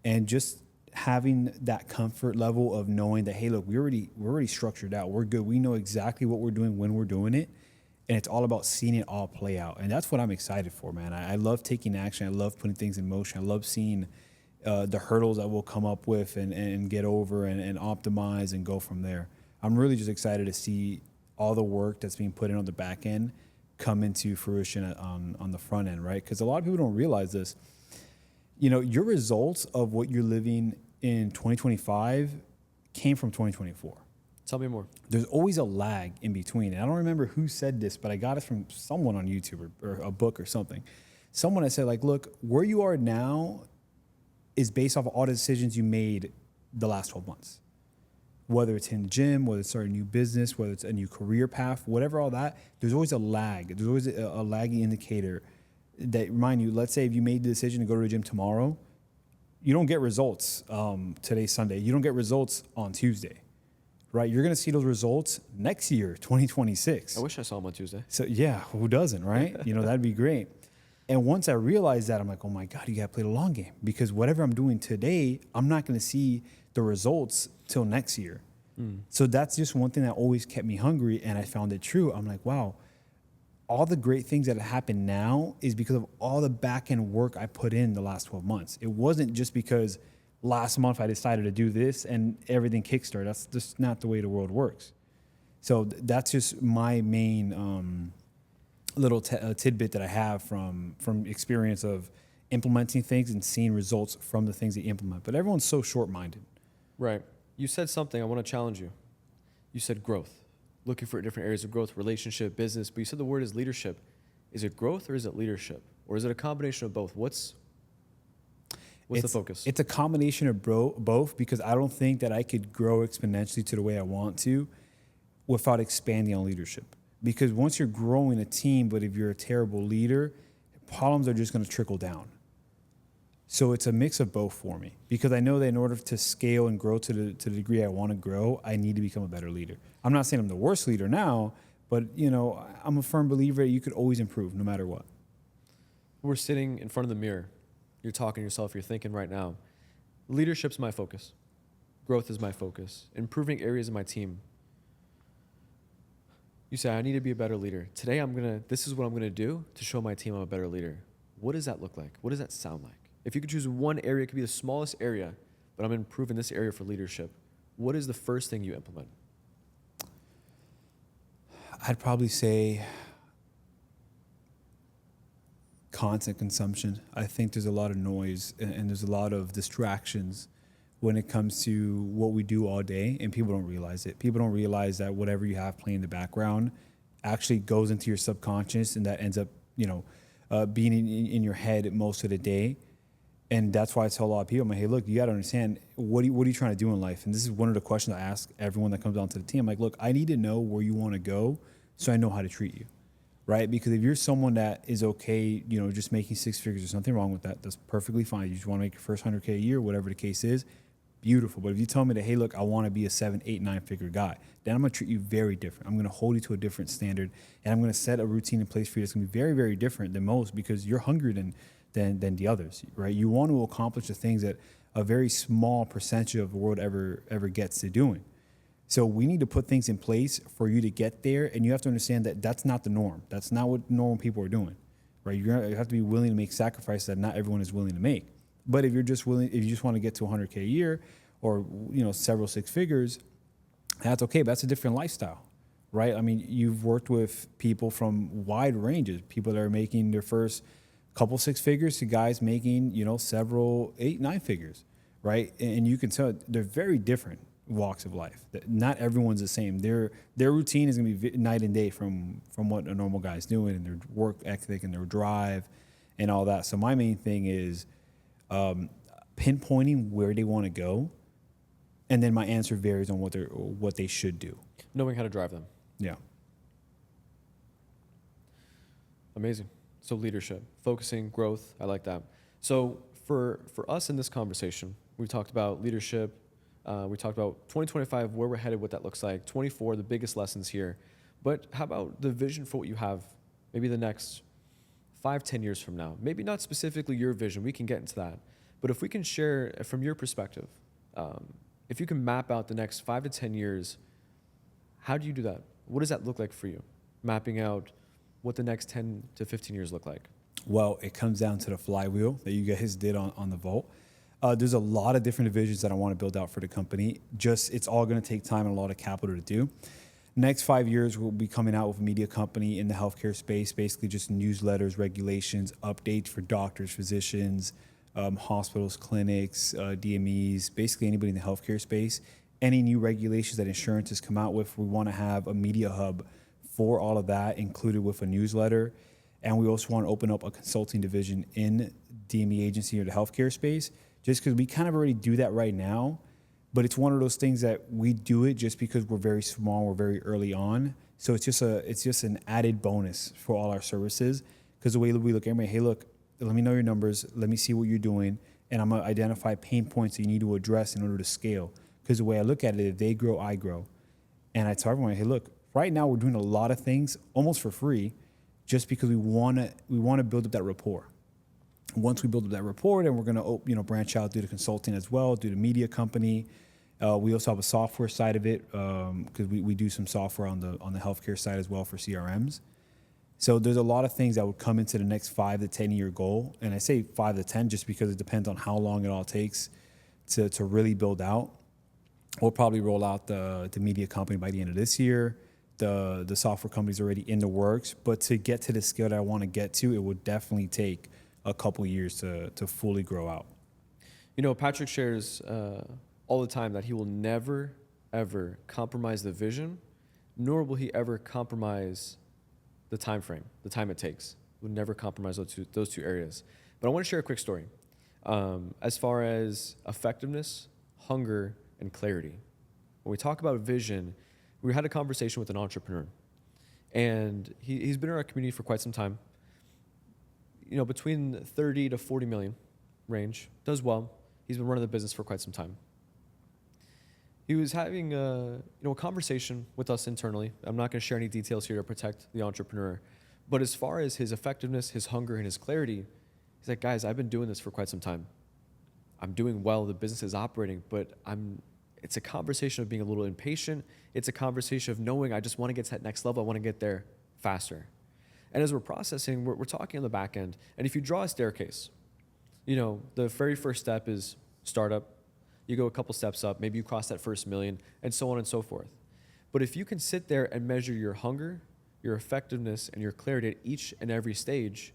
and just having that comfort level of knowing that, hey, look, we're already structured out. We're good. We know exactly what we're doing when we're doing it. And it's all about seeing it all play out. And that's what I'm excited for, man. I love taking action. I love putting things in motion. I love seeing the hurdles that we'll come up with and get over and optimize and go from there. I'm really just excited to see all the work that's being put in on the back end come into fruition on the front end, right? Because a lot of people don't realize this. Your results of what you're living in 2025 came from 2024. Tell me more. There's always a lag in between. And I don't remember who said this, but I got it from someone on YouTube or a book or something. Someone had said, like, look, where you are now is based off of all the decisions you made the last 12 months. Whether it's in the gym, whether it's starting a new business, whether it's a new career path, whatever, all that, there's always a lag. There's always a lagging indicator that remind you, let's say if you made the decision to go to the gym tomorrow, you don't get results today's Sunday. You don't get results on Tuesday. Right, you're going to see those results next year, 2026. I wish I saw them on Tuesday. So yeah, who doesn't, right? That'd be great. And once I realized that, I'm like, oh my God, you got to play the long game, because whatever I'm doing today, I'm not going to see the results till next year. So that's just one thing that always kept me hungry, and I found it true. I'm like, wow, all the great things that happen now is because of all the back end work I put in the last 12 months. It wasn't just because last month I decided to do this and everything kickstarted. That's just not the way the world works. So that's just my main little tidbit that I have from experience of implementing things and seeing results from the things that you implement. But everyone's so short-minded. Right. You said something. I want to challenge you. You said growth, looking for different areas of growth, relationship, business. But you said the word is leadership. Is it growth or is it leadership? Or is it a combination of both? What's the focus? It's a combination of both, because I don't think that I could grow exponentially to the way I want to without expanding on leadership. Because once you're growing a team, but if you're a terrible leader, problems are just going to trickle down. So it's a mix of both for me, because I know that in order to scale and grow to the degree I want to grow, I need to become a better leader. I'm not saying I'm the worst leader now, but I'm a firm believer that you could always improve no matter what. We're sitting in front of the mirror. You're talking to yourself. You're thinking right now, leadership's my focus. Growth is my focus. Improving areas of my team. You say, I need to be a better leader. Today, this is what I'm going to do to show my team I'm a better leader. What does that look like? What does that sound like? If you could choose one area, it could be the smallest area, but I'm improving this area for leadership. What is the first thing you implement? I'd probably say content consumption. I think there's a lot of noise and there's a lot of distractions when it comes to what we do all day, and people don't realize it. People don't realize that whatever you have playing in the background actually goes into your subconscious, and that ends up, being in your head most of the day. And that's why I tell a lot of people, I'm like, hey, look, you got to understand, what are you trying to do in life? And this is one of the questions I ask everyone that comes onto the team. I'm like, look, I need to know where you want to go so I know how to treat you, right? Because if you're someone that is okay, just making six figures, there's nothing wrong with that. That's perfectly fine. You just want to make your first 100K a year, whatever the case is, beautiful. But if you tell me that, hey, look, I want to be a 7, 8, 9-figure guy, then I'm going to treat you very different. I'm going to hold you to a different standard, and I'm going to set a routine in place for you that's going to be very, very different than most, because you're hungrier than the others, right? You want to accomplish the things that a very small percentage of the world ever gets to doing. So we need to put things in place for you to get there, and you have to understand that that's not the norm. That's not what normal people are doing, right? You have to be willing to make sacrifices that not everyone is willing to make. But if you just want to get to 100K a year, or several six figures, that's okay. But that's a different lifestyle, right? I mean, you've worked with people from wide ranges, people that are making their first couple six figures to guys making several 8, 9 figures, right? And you can tell they're very different walks of life. Not everyone's the same. Their routine is going to be night and day from what a normal guy's doing, and their work ethic and their drive and all that. So my main thing is pinpointing where they want to go, and then my answer varies on what they should do. Knowing how to drive them. Yeah. Amazing. So leadership, focusing, growth. I like that. So for us in this conversation, we talked about leadership. We talked about 2025, where we're headed, what that looks like. 24, the biggest lessons here. But how about the vision for what you have, maybe the next 5, 10 years from now? Maybe not specifically your vision. We can get into that. But if we can share from your perspective, if you can map out the next 5 to 10 years, how do you do that? What does that look like for you? Mapping out what the next 10 to 15 years look like? Well, it comes down to the flywheel that you guys did on the Vault. There's a lot of different divisions that I want to build out for the company. It's all going to take time and a lot of capital to do. Next 5 years, we'll be coming out with a media company in the healthcare space, basically just newsletters, regulations, updates for doctors, physicians, hospitals, clinics, DMEs, basically anybody in the healthcare space. Any new regulations that insurance has come out with, we want to have a media hub for all of that, included with a newsletter. And we also want to open up a consulting division in DME agency or the healthcare space, just because we kind of already do that right now. But it's one of those things that we do it just because we're very small, we're very early on. So it's just an added bonus for all our services. Because the way we look at everybody, hey, look, let me know your numbers, let me see what you're doing, and I'm gonna identify pain points that you need to address in order to scale. Because the way I look at it, if they grow, I grow. And I tell everyone, hey, look, right now we're doing a lot of things almost for free, just because we wanna build up that rapport. Once we build up that rapport, then we're gonna branch out, do the consulting as well, do the media company. We also have a software side of it, because we do some software on the healthcare side as well for CRMs. So there's a lot of things that would come into the next 5 to 10 year goal. And I say 5 to 10 just because it depends on how long it all takes to really build out. We'll probably roll out the media company by the end of this year. The software company's already in the works. But to get to the scale that I want to get to, it would definitely take a couple years to fully grow out. Patrick shares all the time that he will never, ever compromise the vision, nor will he ever compromise the time frame, the time it takes. We'll never compromise those two areas. But I want to share a quick story. As far as effectiveness, hunger, and clarity. When we talk about vision, we had a conversation with an entrepreneur. And he's been in our community for quite some time. Between 30 to 40 million range, does well. He's been running the business for quite some time. He was having a conversation with us internally. I'm not going to share any details here to protect the entrepreneur. But as far as his effectiveness, his hunger, and his clarity, he's like, guys, I've been doing this for quite some time. I'm doing well. The business is operating, but it's a conversation of being a little impatient. It's a conversation of knowing I just want to get to that next level. I want to get there faster. And as we're processing, we're talking on the back end. And if you draw a staircase, the very first step is startup. You go a couple steps up, maybe you cross that first million, and so on and so forth. But if you can sit there and measure your hunger, your effectiveness, and your clarity at each and every stage,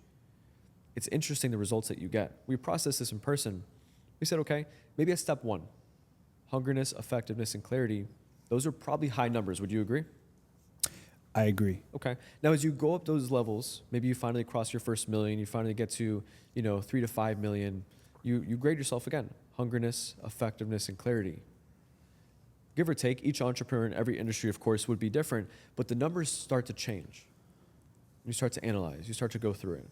it's interesting the results that you get. We processed this in person. We said, okay, maybe at step 1, hungriness, effectiveness, and clarity, those are probably high numbers. Would you agree? I agree. Okay. Now, as you go up those levels, maybe you finally cross your first million, you finally get to, 3 to 5 million, you grade yourself again. Hungriness, effectiveness, and clarity. Give or take, each entrepreneur in every industry, of course, would be different, but the numbers start to change. You start to analyze, you start to go through it.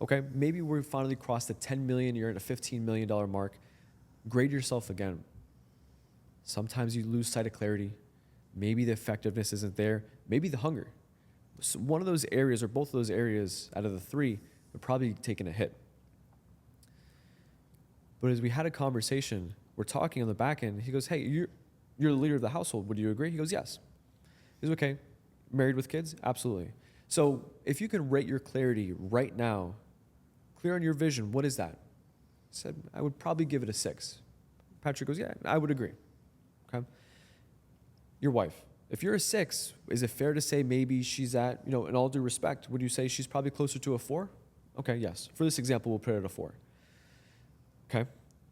Okay, maybe we finally crossed the 10 million, you're at a $15 million mark. Grade yourself again. Sometimes you lose sight of clarity. Maybe the effectiveness isn't there. Maybe the hunger. So one of those areas or both of those areas out of the 3 are probably taking a hit. But as we had a conversation, we're talking on the back end, he goes, hey, you're the leader of the household. Would you agree? He goes, yes. He goes, okay, married with kids? Absolutely. So if you can rate your clarity right now, clear on your vision, what is that? I said, I would probably give it a 6. Patrick goes, yeah, I would agree. Okay. Your wife, if you're a 6, is it fair to say maybe she's at, in all due respect, would you say she's probably closer to a 4? Okay, yes. For this example, we'll put it at a 4. Okay.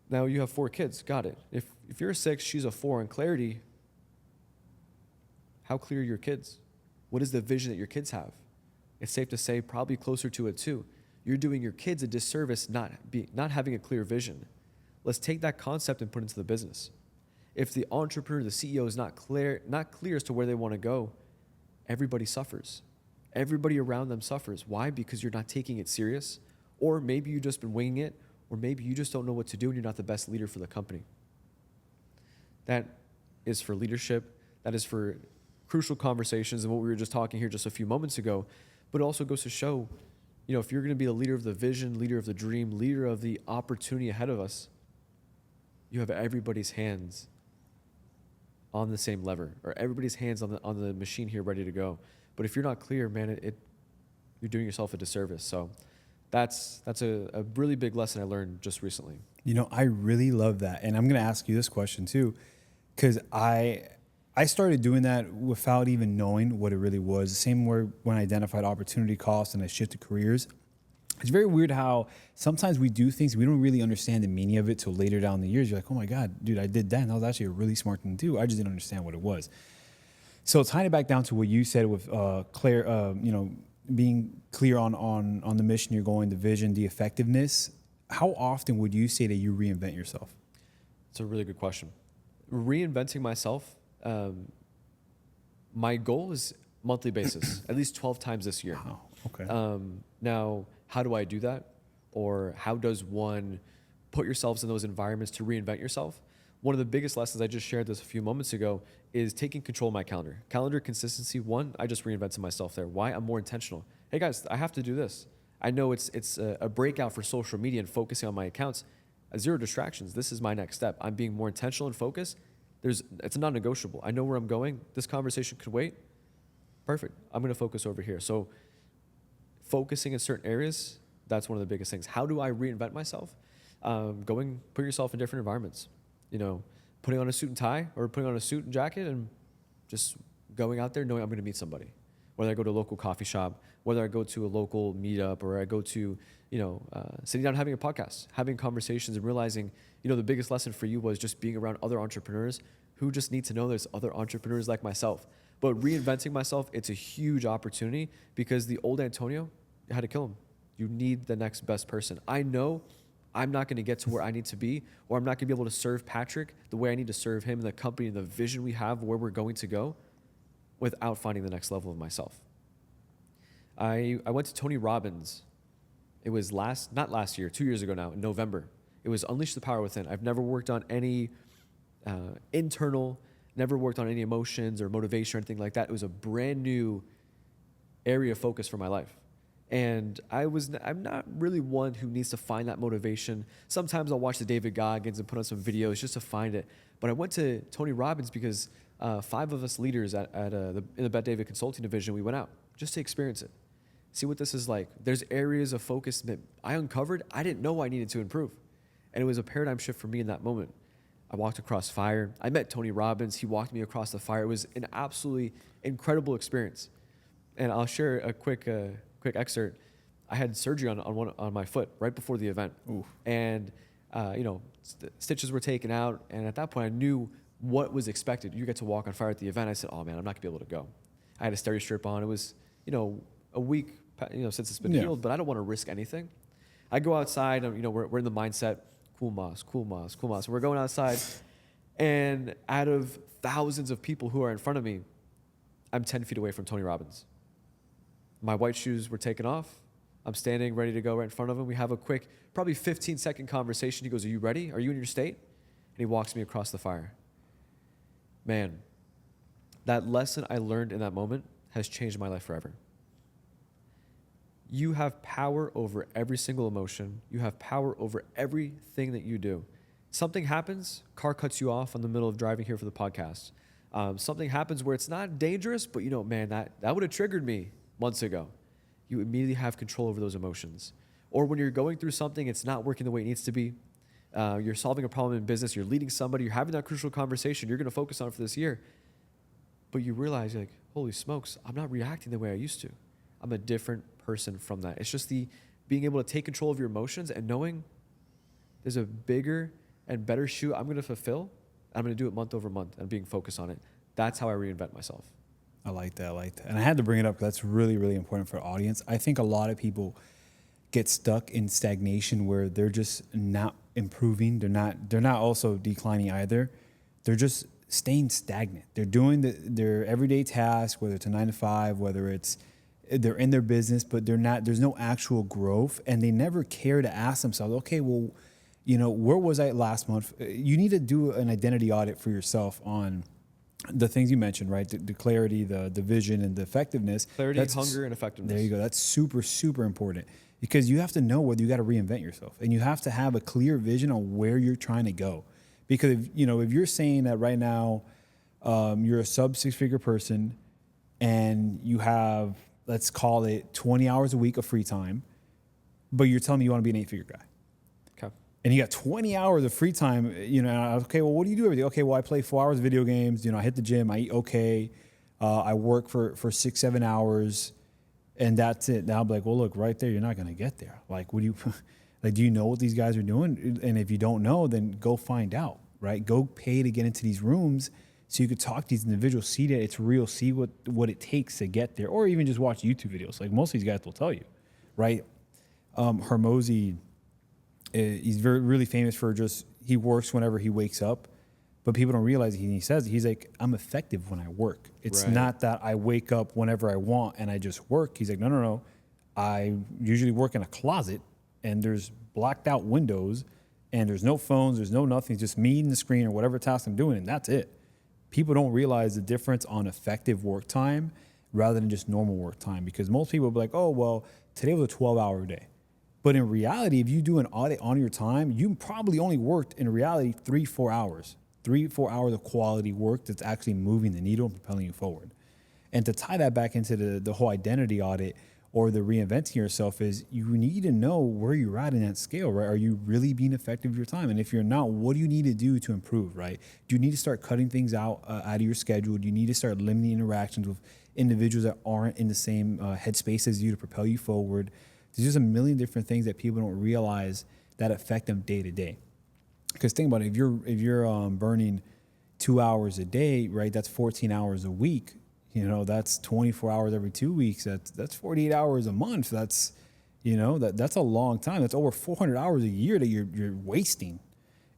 Now you have 4 kids. Got it. If you're a 6, she's a 4 in clarity, how clear are your kids? What is the vision that your kids have? It's safe to say probably closer to a 2. You're doing your kids a disservice not having a clear vision. Let's take that concept and put it into the business. If the entrepreneur, the CEO is not clear as to where they want to go, everybody suffers. Everybody around them suffers. Why? Because you're not taking it serious, or maybe you've just been winging it, or maybe you just don't know what to do and you're not the best leader for the company. That is for leadership. That is for crucial conversations and what we were just talking here just a few moments ago. But it also goes to show, if you're going to be the leader of the vision, leader of the dream, leader of the opportunity ahead of us, you have everybody's hands on the same lever, or everybody's hands on the machine here ready to go. But if you're not clear, man, you're doing yourself a disservice. So that's a really big lesson I learned just recently. I really love that. And I'm going to ask you this question too, because I started doing that without even knowing what it really was. The same way when I identified opportunity costs and I shifted careers. It's very weird how sometimes we do things, we don't really understand the meaning of it till later down the years. You're like, oh my God, dude, I did that. And that was actually a really smart thing to do. I just didn't understand what it was. So tying it back down to what you said with being clear on the mission you're going, the vision, the effectiveness, how often would you say that you reinvent yourself? It's a really good question. Reinventing myself, my goal is monthly basis, at least 12 times this year. Wow. Okay. Now, how do I do that? Or how does one put yourselves in those environments to reinvent yourself? One of the biggest lessons, I just shared this a few moments ago, is taking control of my calendar. Calendar consistency, 1, I just reinvented myself there. Why? I'm more intentional. Hey guys, I have to do this. I know it's a breakout for social media and focusing on my accounts. 0 distractions. This is my next step. I'm being more intentional and focused. It's a non-negotiable. I know where I'm going. This conversation could wait. Perfect. I'm going to focus over here. So focusing in certain areas, that's one of the biggest things. How do I reinvent myself? Putting yourself in different environments. Putting on a suit and tie or putting on a suit and jacket and just going out there knowing I'm going to meet somebody. Whether I go to a local coffee shop, whether I go to a local meetup, or I go to, sitting down having a podcast, having conversations and realizing, the biggest lesson for you was just being around other entrepreneurs who just need to know there's other entrepreneurs like myself. But reinventing myself, it's a huge opportunity because the old Antonio, you had to kill him. You need the next best person. I know I'm not going to get to where I need to be, or I'm not going to be able to serve Patrick the way I need to serve him and the company and the vision we have where we're going to go without finding the next level of myself. I went to Tony Robbins. It was not last year, 2 years ago now, in November. It was Unleash the Power Within. I've never worked on any internal, never worked on any emotions or motivation or anything like that. It was a brand new area of focus for my life. And I'm not really one who needs to find that motivation. Sometimes I'll watch the David Goggins and put on some videos just to find it. But I went to Tony Robbins because 5 of us leaders in the Bet David Consulting Division, we went out just to experience it. See what this is like. There's areas of focus that I uncovered I didn't know I needed to improve. And it was a paradigm shift for me in that moment. I walked across fire. I met Tony Robbins. He walked me across the fire. It was an absolutely incredible experience. And I'll share a quick excerpt. I had surgery on my foot right before the event. Ooh. And, stitches were taken out. And at that point, I knew what was expected. You get to walk on fire at the event. I said, oh, man, I'm not going to be able to go. I had a steri strip on. It was, a week, since it's been healed, but I don't want to risk anything. I go outside, and, we're in the mindset, cool moss. So we're going outside, and out of thousands of people who are in front of me, I'm 10 feet away from Tony Robbins. My white shoes were taken off. I'm standing ready to go right in front of him. We have a quick, probably 15-second conversation. He goes, are you ready? Are you in your state? And he walks me across the fire. Man, that lesson I learned in that moment has changed my life forever. You have power over every single emotion. You have power over everything that you do. Something happens, car cuts you off in the middle of driving here for the podcast. Something happens where it's not dangerous, but man, that would have triggered me months ago. You immediately have control over those emotions. Or when you're going through something, it's not working the way it needs to be. You're solving a problem in business, you're leading somebody, you're having that crucial conversation, you're going to focus on it for this year. But you realize, you're like, holy smokes, I'm not reacting the way I used to. I'm a different person from that. It's just the being able to take control of your emotions and knowing there's a bigger and better shoe I'm going to fulfill. I'm going to do it month over month and being focused on it. That's how I reinvent myself. I like that. And I had to bring it up because that's really, really important for the audience. I think a lot of people get stuck in stagnation where they're just not improving. They're not also declining either. They're just staying stagnant. They're doing their everyday task, whether it's a 9 to 5, whether it's they're in their business, but there's no actual growth, and they never care to ask themselves, okay, well, where was I last month? You need to do an identity audit for yourself on the things you mentioned, right? The clarity, the vision, and the effectiveness. Clarity, hunger, and effectiveness. There you go. That's super, super important because you have to know whether you got to reinvent yourself, and you have to have a clear vision on where you're trying to go. Because if you're saying that right now, you're a sub 6-figure person, and you have, let's call it 20 hours a week of free time, but you're telling me you want to be an 8-figure guy. Okay. And you got 20 hours of free time, okay, well, what do you do every day? Okay, well, I play 4 hours of video games, I hit the gym, I eat okay, I work for 6-7 hours, and that's it. Now I'm like, well, look, right there, you're not going to get there. Like, do you know what these guys are doing? And if you don't know, then go find out, right? Go pay to get into these rooms so you could talk to these individuals, see that it's real, see what it takes to get there, or even just watch YouTube videos. Like most of these guys will tell you, right? Hormozi, he's really famous for he works whenever he wakes up, but people don't realize he says, he's like, I'm effective when I work. It's not that I wake up whenever I want and I just work. He's like, no. I usually work in a closet and there's blacked out windows and there's no phones, there's no nothing, it's just me and the screen or whatever task I'm doing, and that's it. People don't realize the difference on effective work time rather than just normal work time, because most people will be like, oh, well, today was a 12-hour day. But in reality, if you do an audit on your time, you probably only worked, in reality, 3-4 hours. 3-4 hours of quality work that's actually moving the needle and propelling you forward. And to tie that back into the whole identity audit or the reinventing yourself is you need to know where you're at in that scale, right? Are you really being effective with your time? And if you're not, what do you need to do to improve, right? Do you need to start cutting things out of your schedule? Do you need to start limiting interactions with individuals that aren't in the same headspace as you to propel you forward? There's just a million different things that people don't realize that affect them day to day. Because think about it, if you're burning 2 hours a day, right? That's 14 hours a week. That's 24 hours every 2 weeks. That's 48 hours a month. That's a long time. That's over 400 hours a year that you're wasting.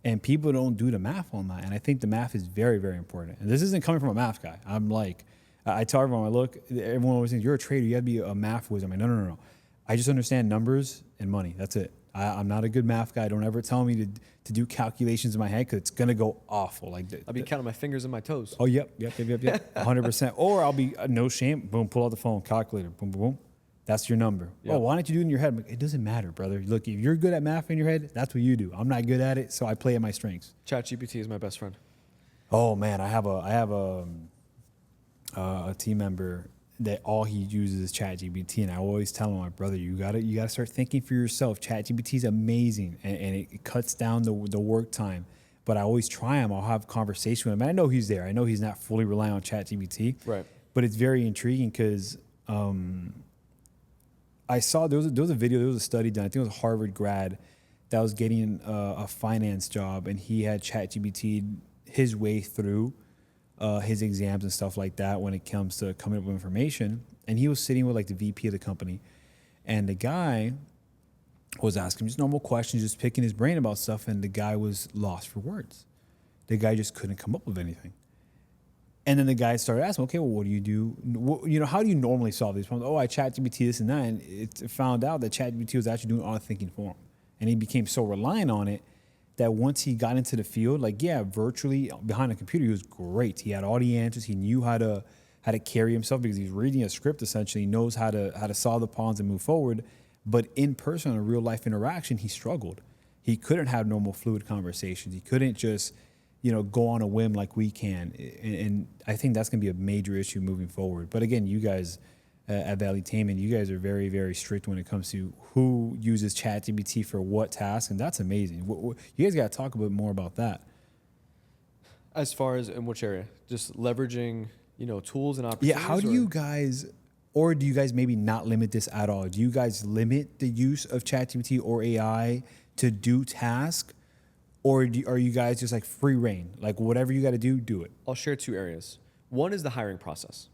And people don't do the math on that. And I think the math is very, very important. And this isn't coming from a math guy. I'm like, I tell everyone, everyone always thinks you're a trader. You got to be a math whiz. I'm like, no. I just understand numbers and money. That's it. I'm not a good math guy. Don't ever tell me to do calculations in my head because it's going to go awful. I'll be counting my fingers and my toes. Oh, yep. 100%. Or I'll be, no shame, boom, pull out the phone, calculator, boom, boom, boom. That's your number. Yep. Oh, why don't you do it in your head? Like, it doesn't matter, brother. Look, if you're good at math in your head, that's what you do. I'm not good at it, so I play at my strengths. ChatGPT is my best friend. Oh, man, I have a team member that all he uses is ChatGPT, and I always tell him, my brother, you gotta start thinking for yourself. ChatGPT is amazing, and it cuts down the work time. But I always try him. I'll have conversation with him. And I know he's there. I know he's not fully relying on ChatGPT. Right. But it's very intriguing because I saw there was a video, there was a study done. I think it was a Harvard grad that was getting a finance job, and he had ChatGPT his way through his exams and stuff like that when it comes to coming up with information. And he was sitting with like the VP of the company, and the guy was asking him just normal questions, just picking his brain about stuff, and the guy was lost for words. The guy just couldn't come up with anything. And then the guy started asking, okay, well, what do you do? How do you normally solve these problems? Oh, I ChatGPT this and that. And it found out that ChatGPT was actually doing all the thinking for him. And he became so reliant on it that once he got into the field, like, yeah, virtually behind a computer, he was great. He had all the answers. He knew how to carry himself because he's reading a script, essentially. He knows how to solve the problems and move forward. But in person, in a real life interaction, he struggled. He couldn't have normal fluid conversations. He couldn't just go on a whim like we can. And I think that's going to be a major issue moving forward. But again, you guys at Valuetainment, you guys are very, very strict when it comes to who uses ChatGPT for what task, and that's amazing. You guys got to talk a bit more about that. As far as in which area? Just leveraging, tools and opportunities? Yeah, how do you guys, or do you guys maybe not limit this at all? Do you guys limit the use of ChatGPT or AI to do tasks? Or are you guys just like free reign? Like whatever you got to do it? I'll share two areas. One is the hiring process.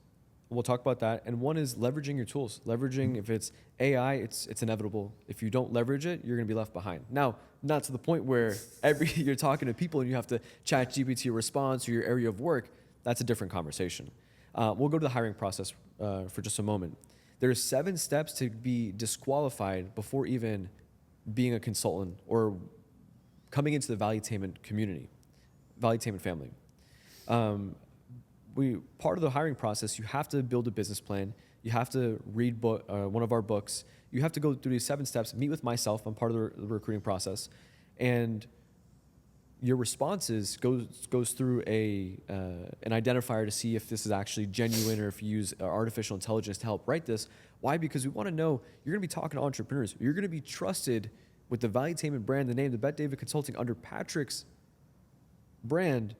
We'll talk about that. And one is leveraging your tools. Leveraging, if it's AI, it's inevitable. If you don't leverage it, you're going to be left behind. Now, not to the point where you're talking to people and you have to chat GPT a response or your area of work. That's a different conversation. We'll go to the hiring process for just a moment. There are 7 steps to be disqualified before even being a consultant or coming into the Valuetainment community, Valuetainment family. Part of the hiring process, you have to build a business plan. You have to read one of our books. You have to go through these 7 steps, meet with myself. I'm part of the recruiting process. And your responses goes through an identifier to see if this is actually genuine or if you use artificial intelligence to help write this. Why? Because we want to know you're going to be talking to entrepreneurs. You're going to be trusted with the Valuetainment brand, the name, the Bet David Consulting under Patrick's brand.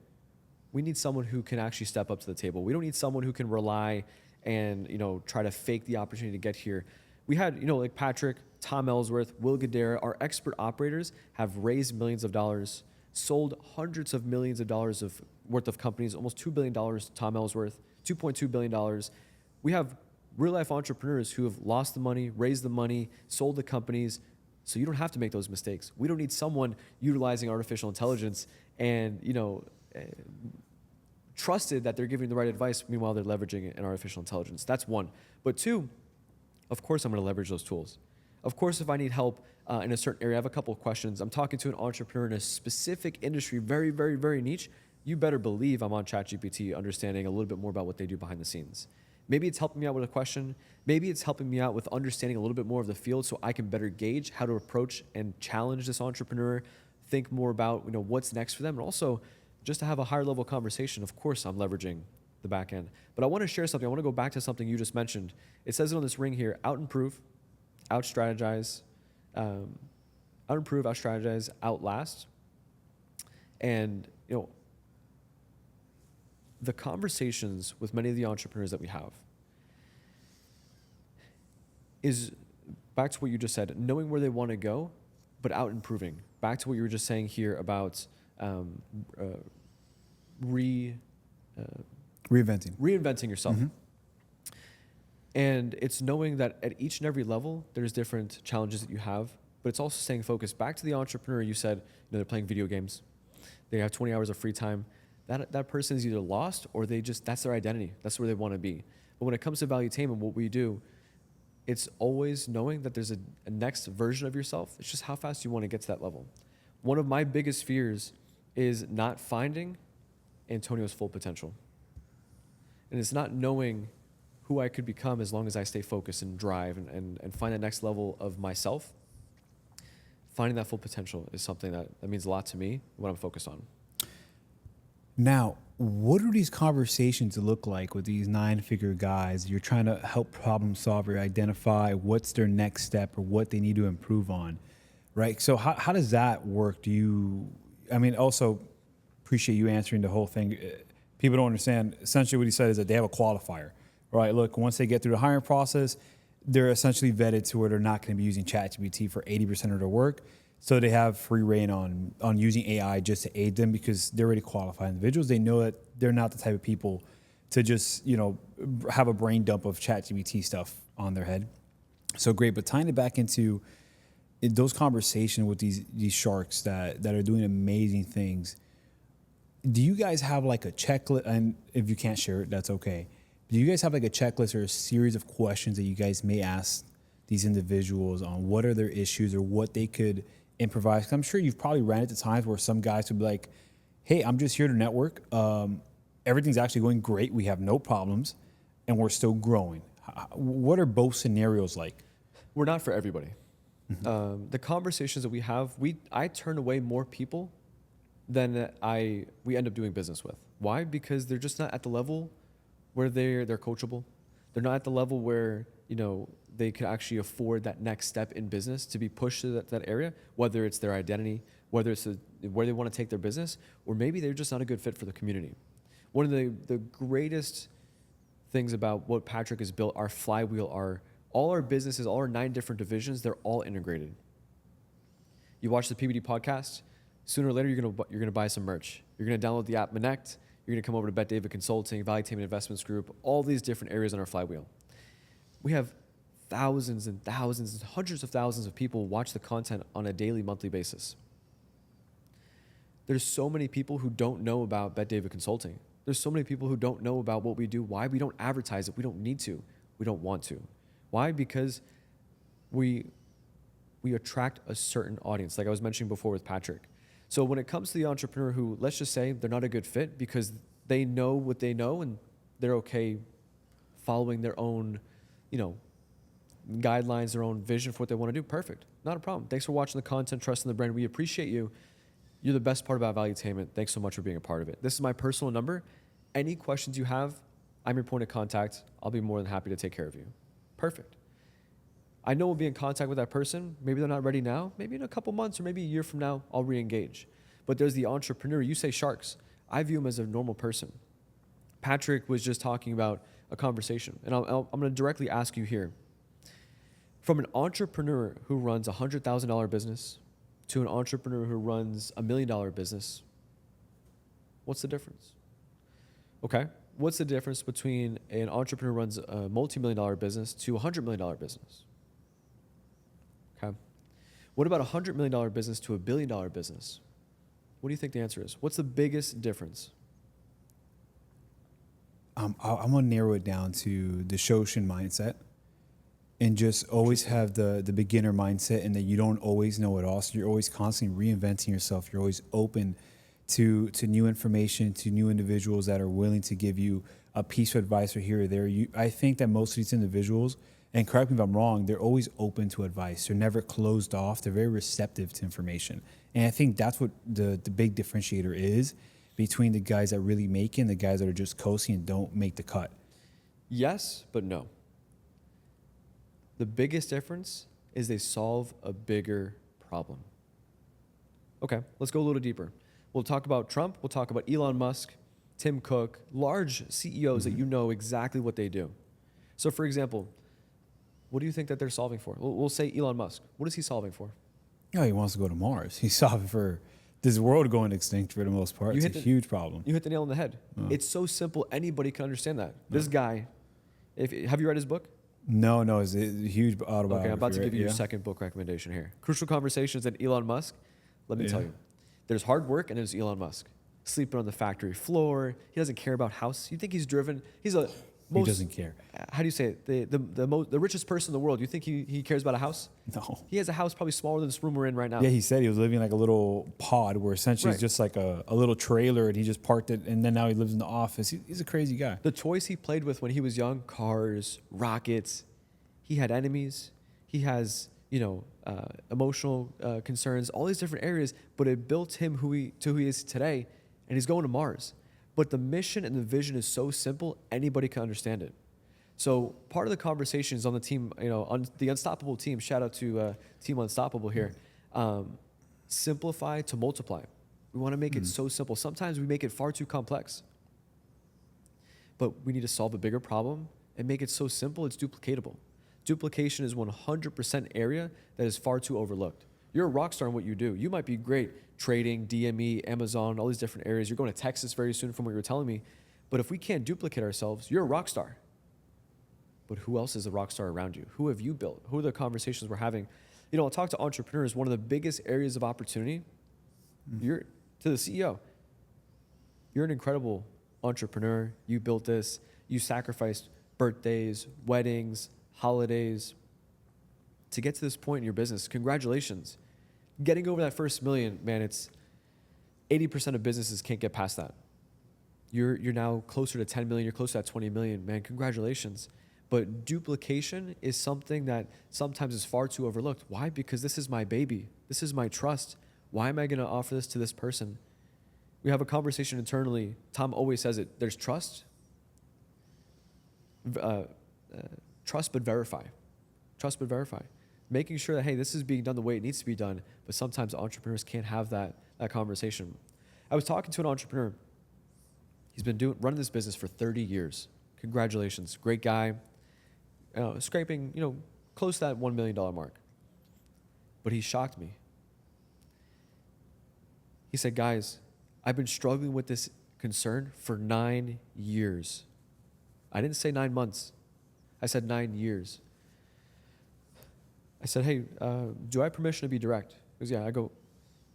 We need someone who can actually step up to the table. We don't need someone who can rely and try to fake the opportunity to get here. We had like Patrick, Tom Ellsworth, Will Gadara, our expert operators have raised millions of dollars, sold hundreds of millions of dollars worth of companies, almost $2 billion. Tom Ellsworth, $2.2 billion. We have real life entrepreneurs who have lost the money, raised the money, sold the companies. So you don't have to make those mistakes. We don't need someone utilizing artificial intelligence and trusted that they're giving the right advice, meanwhile they're leveraging an artificial intelligence. That's one. But 2, of course I'm going to leverage those tools. Of course, if I need help in a certain area, I have a couple of questions. I'm talking to an entrepreneur in a specific industry, very, very, very niche. You better believe I'm on ChatGPT understanding a little bit more about what they do behind the scenes. Maybe it's helping me out with a question. Maybe it's helping me out with understanding a little bit more of the field so I can better gauge how to approach and challenge this entrepreneur, think more about what's next for them, and also just to have a higher level conversation. Of course, I'm leveraging the back end. But I want to share something. I want to go back to something you just mentioned. It says it on this ring here: out-improve, out-strategize, out-improve, out-strategize, outlast. And the conversations with many of the entrepreneurs that we have is back to what you just said, knowing where they want to go, but out improving. Back to what you were just saying here about reinventing yourself. Mm-hmm. And it's knowing that at each and every level, there's different challenges that you have, but it's also staying focused. Back to the entrepreneur, you said they're playing video games. They have 20 hours of free time. That person is either lost or that's their identity. That's where they want to be. But when it comes to Valuetainment, what we do, it's always knowing that there's a next version of yourself. It's just how fast you want to get to that level. One of my biggest fears is not finding Antonio's full potential. And it's not knowing who I could become as long as I stay focused and drive and find that next level of myself. Finding that full potential is something that means a lot to me, what I'm focused on. Now, what do these conversations look like with these 9-figure guys? You're trying to help problem solve or identify what's their next step or what they need to improve on, right? So how does that work? Also appreciate you answering the whole thing. People don't understand. Essentially what he said is that they have a qualifier, right? Look, once they get through the hiring process, they're essentially vetted to where they're not going to be using ChatGPT for 80% of their work. So they have free reign on using AI just to aid them because they're already qualified individuals. They know that they're not the type of people to just, have a brain dump of ChatGPT stuff on their head. So great, but tying it back into those conversations with these sharks that are doing amazing things, do you guys have like a checklist? And if you can't share it, that's okay. Do you guys have like a checklist or a series of questions that you guys may ask these individuals on what are their issues or what they could improvise? 'Cause I'm sure you've probably ran into times where some guys would be like, hey, I'm just here to network. Everything's actually going great. We have no problems and we're still growing. What are both scenarios like? We're not for everybody. The conversations that we have, I turn away more people than we end up doing business with. Why? Because they're just not at the level where they're coachable. They're not at the level where they could actually afford that next step in business to be pushed to that area, whether it's their identity, whether it's where they want to take their business, or maybe they're just not a good fit for the community. One of the greatest things about what Patrick has built, our flywheel, all our businesses, all our 9 different divisions, they're all integrated. You watch the PBD podcast, sooner or later you're gonna buy some merch. You're gonna download the app Connect. You're gonna come over to Bet David Consulting, Valuetainment Investments Group, all these different areas on our flywheel. We have thousands and thousands and hundreds of thousands of people watch the content on a daily, monthly basis. There's so many people who don't know about Bet David Consulting. There's so many people who don't know about what we do, why we don't advertise it. We don't need to. We don't want to. Why? Because we attract a certain audience, like I was mentioning before with Patrick. So when it comes to the entrepreneur who, let's just say, they're not a good fit because they know what they know and they're okay following their own, guidelines, their own vision for what they want to do, perfect. Not a problem. Thanks for watching the content, trusting the brand. We appreciate you. You're the best part about Valuetainment. Thanks so much for being a part of it. This is my personal number. Any questions you have, I'm your point of contact. I'll be more than happy to take care of you. Perfect. I know we'll be in contact with that person. Maybe they're not ready now. Maybe in a couple months or maybe a year from now, I'll re-engage. But there's the entrepreneur. You say sharks. I view him as a normal person. Patrick was just talking about a conversation. And I'm going to directly ask you here. From an entrepreneur who runs a $100,000 business to an entrepreneur who runs $1 million business, what's the difference? Okay. What's the difference between an entrepreneur who runs a multi-million-dollar business to a $100 million business? Okay. What about a $100 million business to a $1 billion business? What do you think the answer is? What's the biggest difference? I'm going to narrow it down to the Shoshin mindset and just always have the beginner mindset and that you don't always know it all. So you're always constantly reinventing yourself. You're always open to new information, to new individuals that are willing to give you a piece of advice or here or there. I think that most of these individuals, and correct me if I'm wrong, they're always open to advice. They're never closed off. They're very receptive to information. And I think that's what the big differentiator is between the guys that really make it and the guys that are just coasting and don't make the cut. Yes, but no. The biggest difference is they solve a bigger problem. Okay, let's go a little deeper. We'll talk about Trump. We'll talk about Elon Musk, Tim Cook, large CEOs that you know exactly what they do. So, for example, what do you think that they're solving for? We'll say Elon Musk. What is he solving for? Oh, he wants to go to Mars. He's solving for this world going extinct for the most part. It's a huge problem. You hit the nail on the head. Oh. It's so simple. Anybody can understand that. This guy, have you read his book? No, it's a huge autobiography. Okay, I'm about to give you your second book recommendation here. Crucial Conversations and Elon Musk. Let me tell you. There's hard work and there's Elon Musk. Sleeping on the factory floor. He doesn't care about house. You think he's driven? He doesn't care. How do you say it? The richest person in the world. You think he cares about a house? No. He has a house probably smaller than this room we're in right now. Yeah, he said he was living like a little pod where essentially it's just like a little trailer and he just parked it and then now he lives in the office. He's a crazy guy. The toys he played with when he was young, cars, rockets. He had enemies. He has, emotional concerns, all these different areas, but it built him who he is today, and he's going to Mars. But the mission and the vision is so simple, anybody can understand it. So part of the conversation is on the team, on the Unstoppable team. Shout out to Team Unstoppable here. Simplify to multiply. We want to make it so simple. Sometimes we make it far too complex. But we need to solve a bigger problem and make it so simple it's duplicatable. Duplication is 100% area that is far too overlooked. You're a rock star in what you do. You might be great trading, DME, Amazon, all these different areas. You're going to Texas very soon from what you were telling me. But if we can't duplicate ourselves, you're a rock star. But who else is a rock star around you? Who have you built? Who are the conversations we're having? You know, I'll talk to entrepreneurs. One of the biggest areas of opportunity, you're to the CEO. You're an incredible entrepreneur. You built this. You sacrificed birthdays, weddings, holidays to get to this point in your business. Congratulations. Getting over that first million, man, it's 80% of businesses can't get past that. You're now closer to 10 million. You're closer to that 20 million, man. Congratulations. But duplication is something that sometimes is far too overlooked. Why? Because this is my baby. This is my trust. Why am I going to offer this to this person? We have a conversation internally. Tom always says it. There's trust. Trust but verify. Trust but verify. Making sure that, hey, this is being done the way it needs to be done. But sometimes entrepreneurs can't have that conversation. I was talking to an entrepreneur. He's been running this business for 30 years. Congratulations. Great guy. Scraping, close to that $1 million mark. But he shocked me. He said, guys, I've been struggling with this concern for 9 years. I didn't say 9 months. I said 9 years. I said, hey, do I have permission to be direct? He goes, yeah. I go,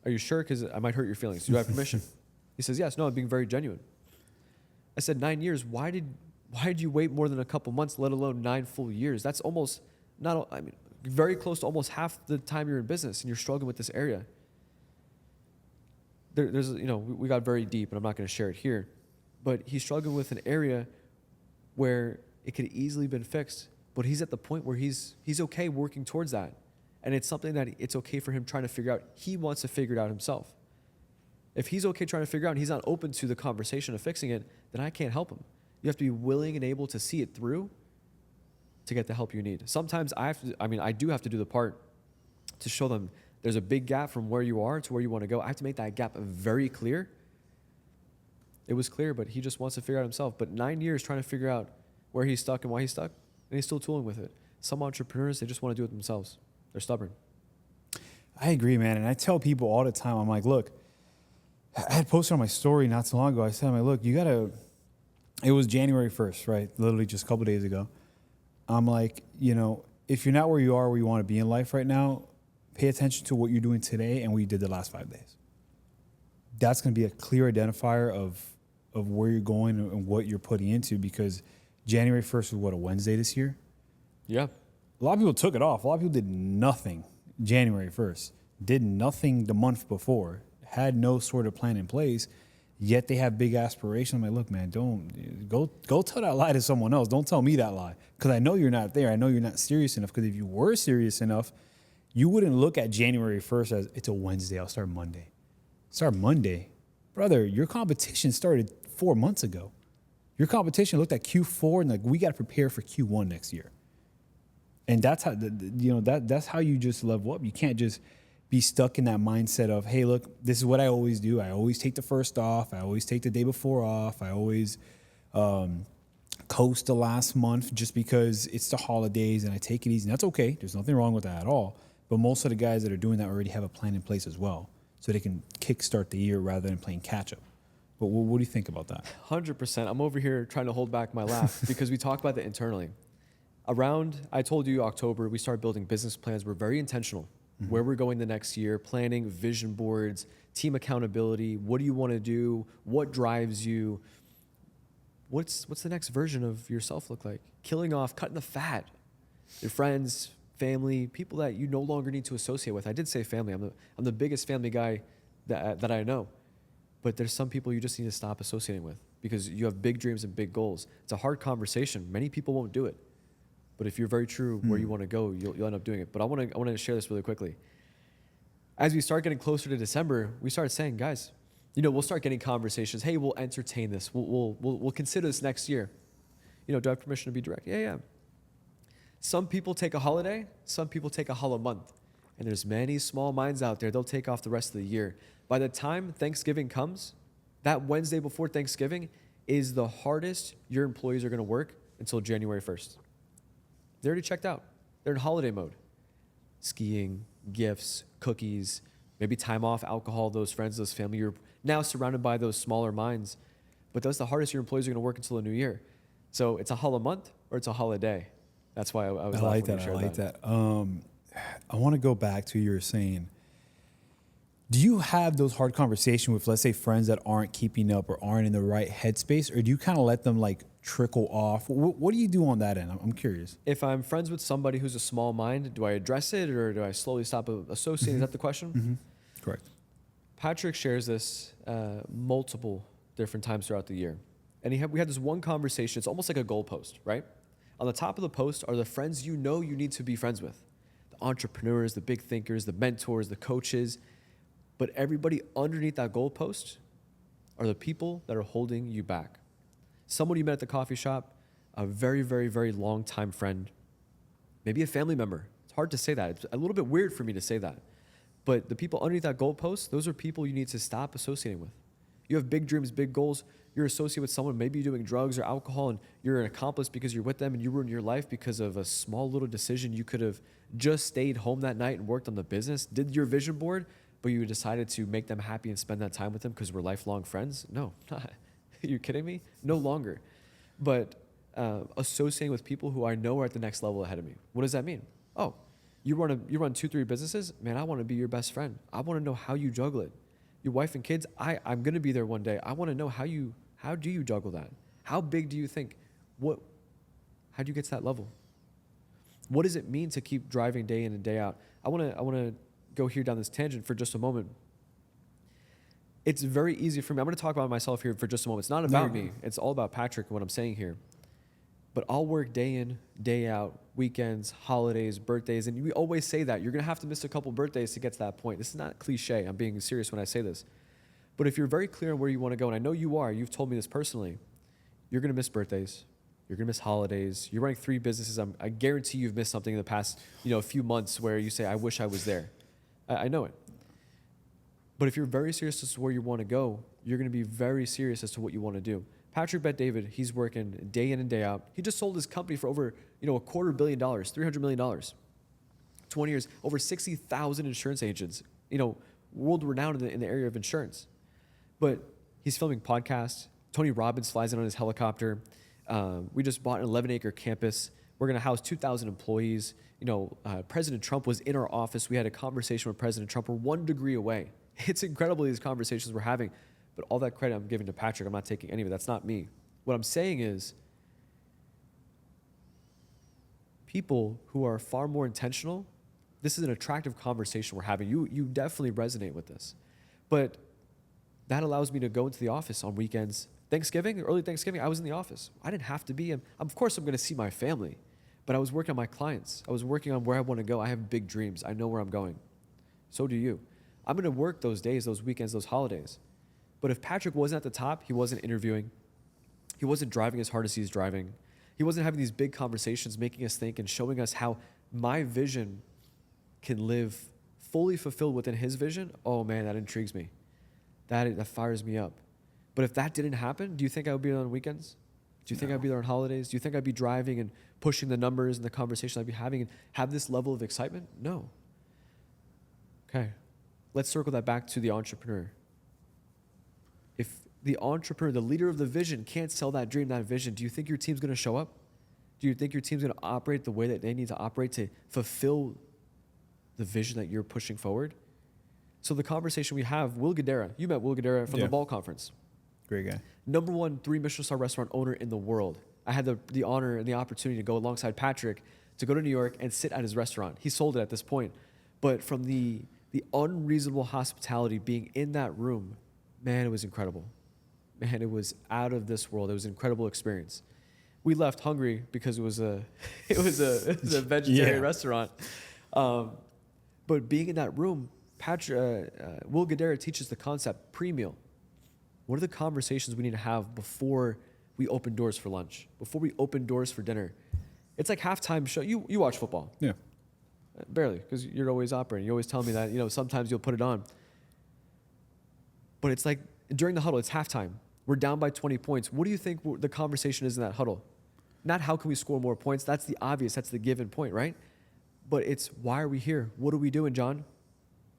are you sure? Because I might hurt your feelings. Do I have permission? He says, yes. No, I'm being very genuine. I said, 9 years. Why did you wait more than a couple months, let alone 9 full years? That's almost very close to almost half the time you're in business and you're struggling with this area. We got very deep and I'm not going to share it here, but he's struggling with an area where it could easily been fixed, but he's at the point where he's okay working towards that. And it's something that it's okay for him trying to figure out. He wants to figure it out himself. If he's okay trying to figure out and he's not open to the conversation of fixing it, then I can't help him. You have to be willing and able to see it through to get the help you need. Sometimes I do have to do the part to show them there's a big gap from where you are to where you want to go. I have to make that gap very clear. It was clear, but he just wants to figure out himself. But 9 years trying to figure out where he's stuck and why he's stuck, and he's still tooling with it. Some entrepreneurs, they just want to do it themselves. They're stubborn. I agree, man. And I tell people all the time, I'm like, look, I had posted on my story not so long ago. I said, look, it was January 1st, right? Literally just a couple of days ago. I'm like, if you're not where you are, where you want to be in life right now, pay attention to what you're doing today and what you did the last 5 days. That's going to be a clear identifier of where you're going and what you're putting into, because January 1st was a Wednesday this year? Yeah. A lot of people took it off. A lot of people did nothing January 1st, did nothing the month before, had no sort of plan in place, yet they have big aspirations. I'm like, look, man, don't go tell that lie to someone else. Don't tell me that lie, because I know you're not there. I know you're not serious enough, because if you were serious enough, you wouldn't look at January 1st as it's a Wednesday. I'll start Monday. Start Monday. Brother, your competition started 4 months ago. Your competition looked at Q4 and we got to prepare for Q1 next year. And that's how that's how you just level up. You can't just be stuck in that mindset of, hey, look, this is what I always do. I always take the first off. I always take the day before off. I always coast the last month just because it's the holidays and I take it easy. And that's okay. There's nothing wrong with that at all. But most of the guys that are doing that already have a plan in place as well, so they can kickstart the year rather than playing catch up. But what do you think about that? 100%. I'm over here trying to hold back my laugh because we talk about that internally. I told you October, we started building business plans. We're very intentional. Mm-hmm. Where we're going the next year, planning, vision boards, team accountability. What do you want to do? What drives you? What's the next version of yourself look like? Killing off, cutting the fat. Your friends, family, people that you no longer need to associate with. I did say family. I'm the biggest family guy that I know. But there's some people you just need to stop associating with because you have big dreams and big goals. It's a hard conversation. Many people won't do it. But if you're very true where you want to go, you'll end up doing it. But I want to share this really quickly. As we start getting closer to December, we started saying, guys, we'll start getting conversations. Hey, we'll entertain this. We'll consider this next year. Do I have permission to be direct? Yeah. Some people take a holiday. Some people take a hollow month. And there's many small minds out there. They'll take off the rest of the year. By the time Thanksgiving comes, that Wednesday before Thanksgiving is the hardest your employees are going to work until January 1st. They already checked out. They're in holiday mode. Skiing, gifts, cookies, maybe time off, alcohol, those friends, those family. You're now surrounded by those smaller minds. But that's the hardest your employees are going to work until the new year. So it's a holiday month or it's a holiday. That's why I was I laughing like when that. you I shared like that. I want to go back to you were saying, do you have those hard conversations with, let's say, friends that aren't keeping up or aren't in the right headspace, or do you kind of let them like trickle off? What do you do on that end? I'm curious. If I'm friends with somebody who's a small mind, do I address it or do I slowly stop associating? Is that the question? Correct. Patrick shares this multiple different times throughout the year. And we had this one conversation. It's almost like a goalpost, right? On the top of the post are the friends you know you need to be friends with. The entrepreneurs, the big thinkers, the mentors, the coaches. But everybody underneath that goalpost are the people that are holding you back. Someone you met at the coffee shop, a very, very, very long time friend, maybe a family member. It's hard to say that. It's a little bit weird for me to say that. But the people underneath that goalpost, those are people you need to stop associating with. You have big dreams, big goals. You're associated with someone, maybe you're doing drugs or alcohol, and you're an accomplice because you're with them and you ruined your life because of a small little decision. You could have just stayed home that night and worked on the business, did your vision board, but you decided to make them happy and spend that time with them because we're lifelong friends? No, not. Are you kidding me? No longer. But associating with people who I know are at the next level ahead of me. What does that mean? Oh, you run 2-3 businesses? Man, I want to be your best friend. I want to know how you juggle it. Your wife and kids, I'm going to be there one day. I want to know how do you juggle that? How big do you think? How do you get to that level? What does it mean to keep driving day in and day out? I want to go here down this tangent for just a moment. It's very easy for me. I'm going to talk about myself here for just a moment. It's not about me. It's all about Patrick and what I'm saying here. But I'll work day in, day out, weekends, holidays, birthdays, and we always say that. You're going to have to miss a couple birthdays to get to that point. This is not cliche. I'm being serious when I say this. But if you're very clear on where you want to go, and I know you are, you've told me this personally, you're going to miss birthdays. You're going to miss holidays. You're running 3 businesses. I guarantee you've missed something in the past, few months where you say, I wish I was there. I know it. But if you're very serious as to where you want to go, you're going to be very serious as to what you want to do. Patrick Bet David, he's working day in and day out. He just sold his company for over, $250 million, $300 million. 20 years, over 60,000 insurance agents, world renowned in the area of insurance. But he's filming podcasts. Tony Robbins flies in on his helicopter. We just bought an 11-acre campus. We're going to house 2,000 employees. President Trump was in our office. We had a conversation with President Trump. We're 1 degree away. It's incredible these conversations we're having. But all that credit I'm giving to Patrick. I'm not taking any of it. That's not me. What I'm saying is people who are far more intentional, this is an attractive conversation we're having. You definitely resonate with this. But that allows me to go into the office on weekends. Early Thanksgiving, I was in the office. I didn't have to be. Of course, I'm going to see my family. But I was working on my clients. I was working on where I want to go. I have big dreams. I know where I'm going. So do you. I'm going to work those days, those weekends, those holidays. But if Patrick wasn't at the top, he wasn't interviewing. He wasn't driving as hard as he's driving. He wasn't having these big conversations, making us think and showing us how my vision can live fully fulfilled within his vision. Oh man, that intrigues me. That fires me up. But if that didn't happen, do you think I would be there on weekends? Do you think I'd be there on holidays? Do you think I'd be driving and pushing the numbers and the conversation I'd be having and have this level of excitement? No. Okay. Let's circle that back to the entrepreneur. If the entrepreneur, the leader of the vision, can't sell that dream, that vision, do you think your team's going to show up? Do you think your team's going to operate the way that they need to operate to fulfill the vision that you're pushing forward? So the conversation we have, Will Guidara, you met Will Guidara from the Ball Conference. Great guy. Number 1 3 Michelin star restaurant owner in the world. I had the honor and the opportunity to go alongside Patrick to go to New York and sit at his restaurant. He sold it at this point. But from the unreasonable hospitality being in that room, man, it was incredible. Man, it was out of this world. It was an incredible experience. We left hungry because it was a vegetarian restaurant. But being in that room, Will Guidara teaches the concept pre-meal. What are the conversations we need to have before we open doors for lunch, before we open doors for dinner? It's like halftime show. You watch football. Yeah. Barely, because you're always operating. You always tell me that, sometimes you'll put it on. But it's like during the huddle, it's halftime. We're down by 20 points. What do you think the conversation is in that huddle? Not how can we score more points? That's the obvious. That's the given point, right? But it's why are we here? What are we doing, John?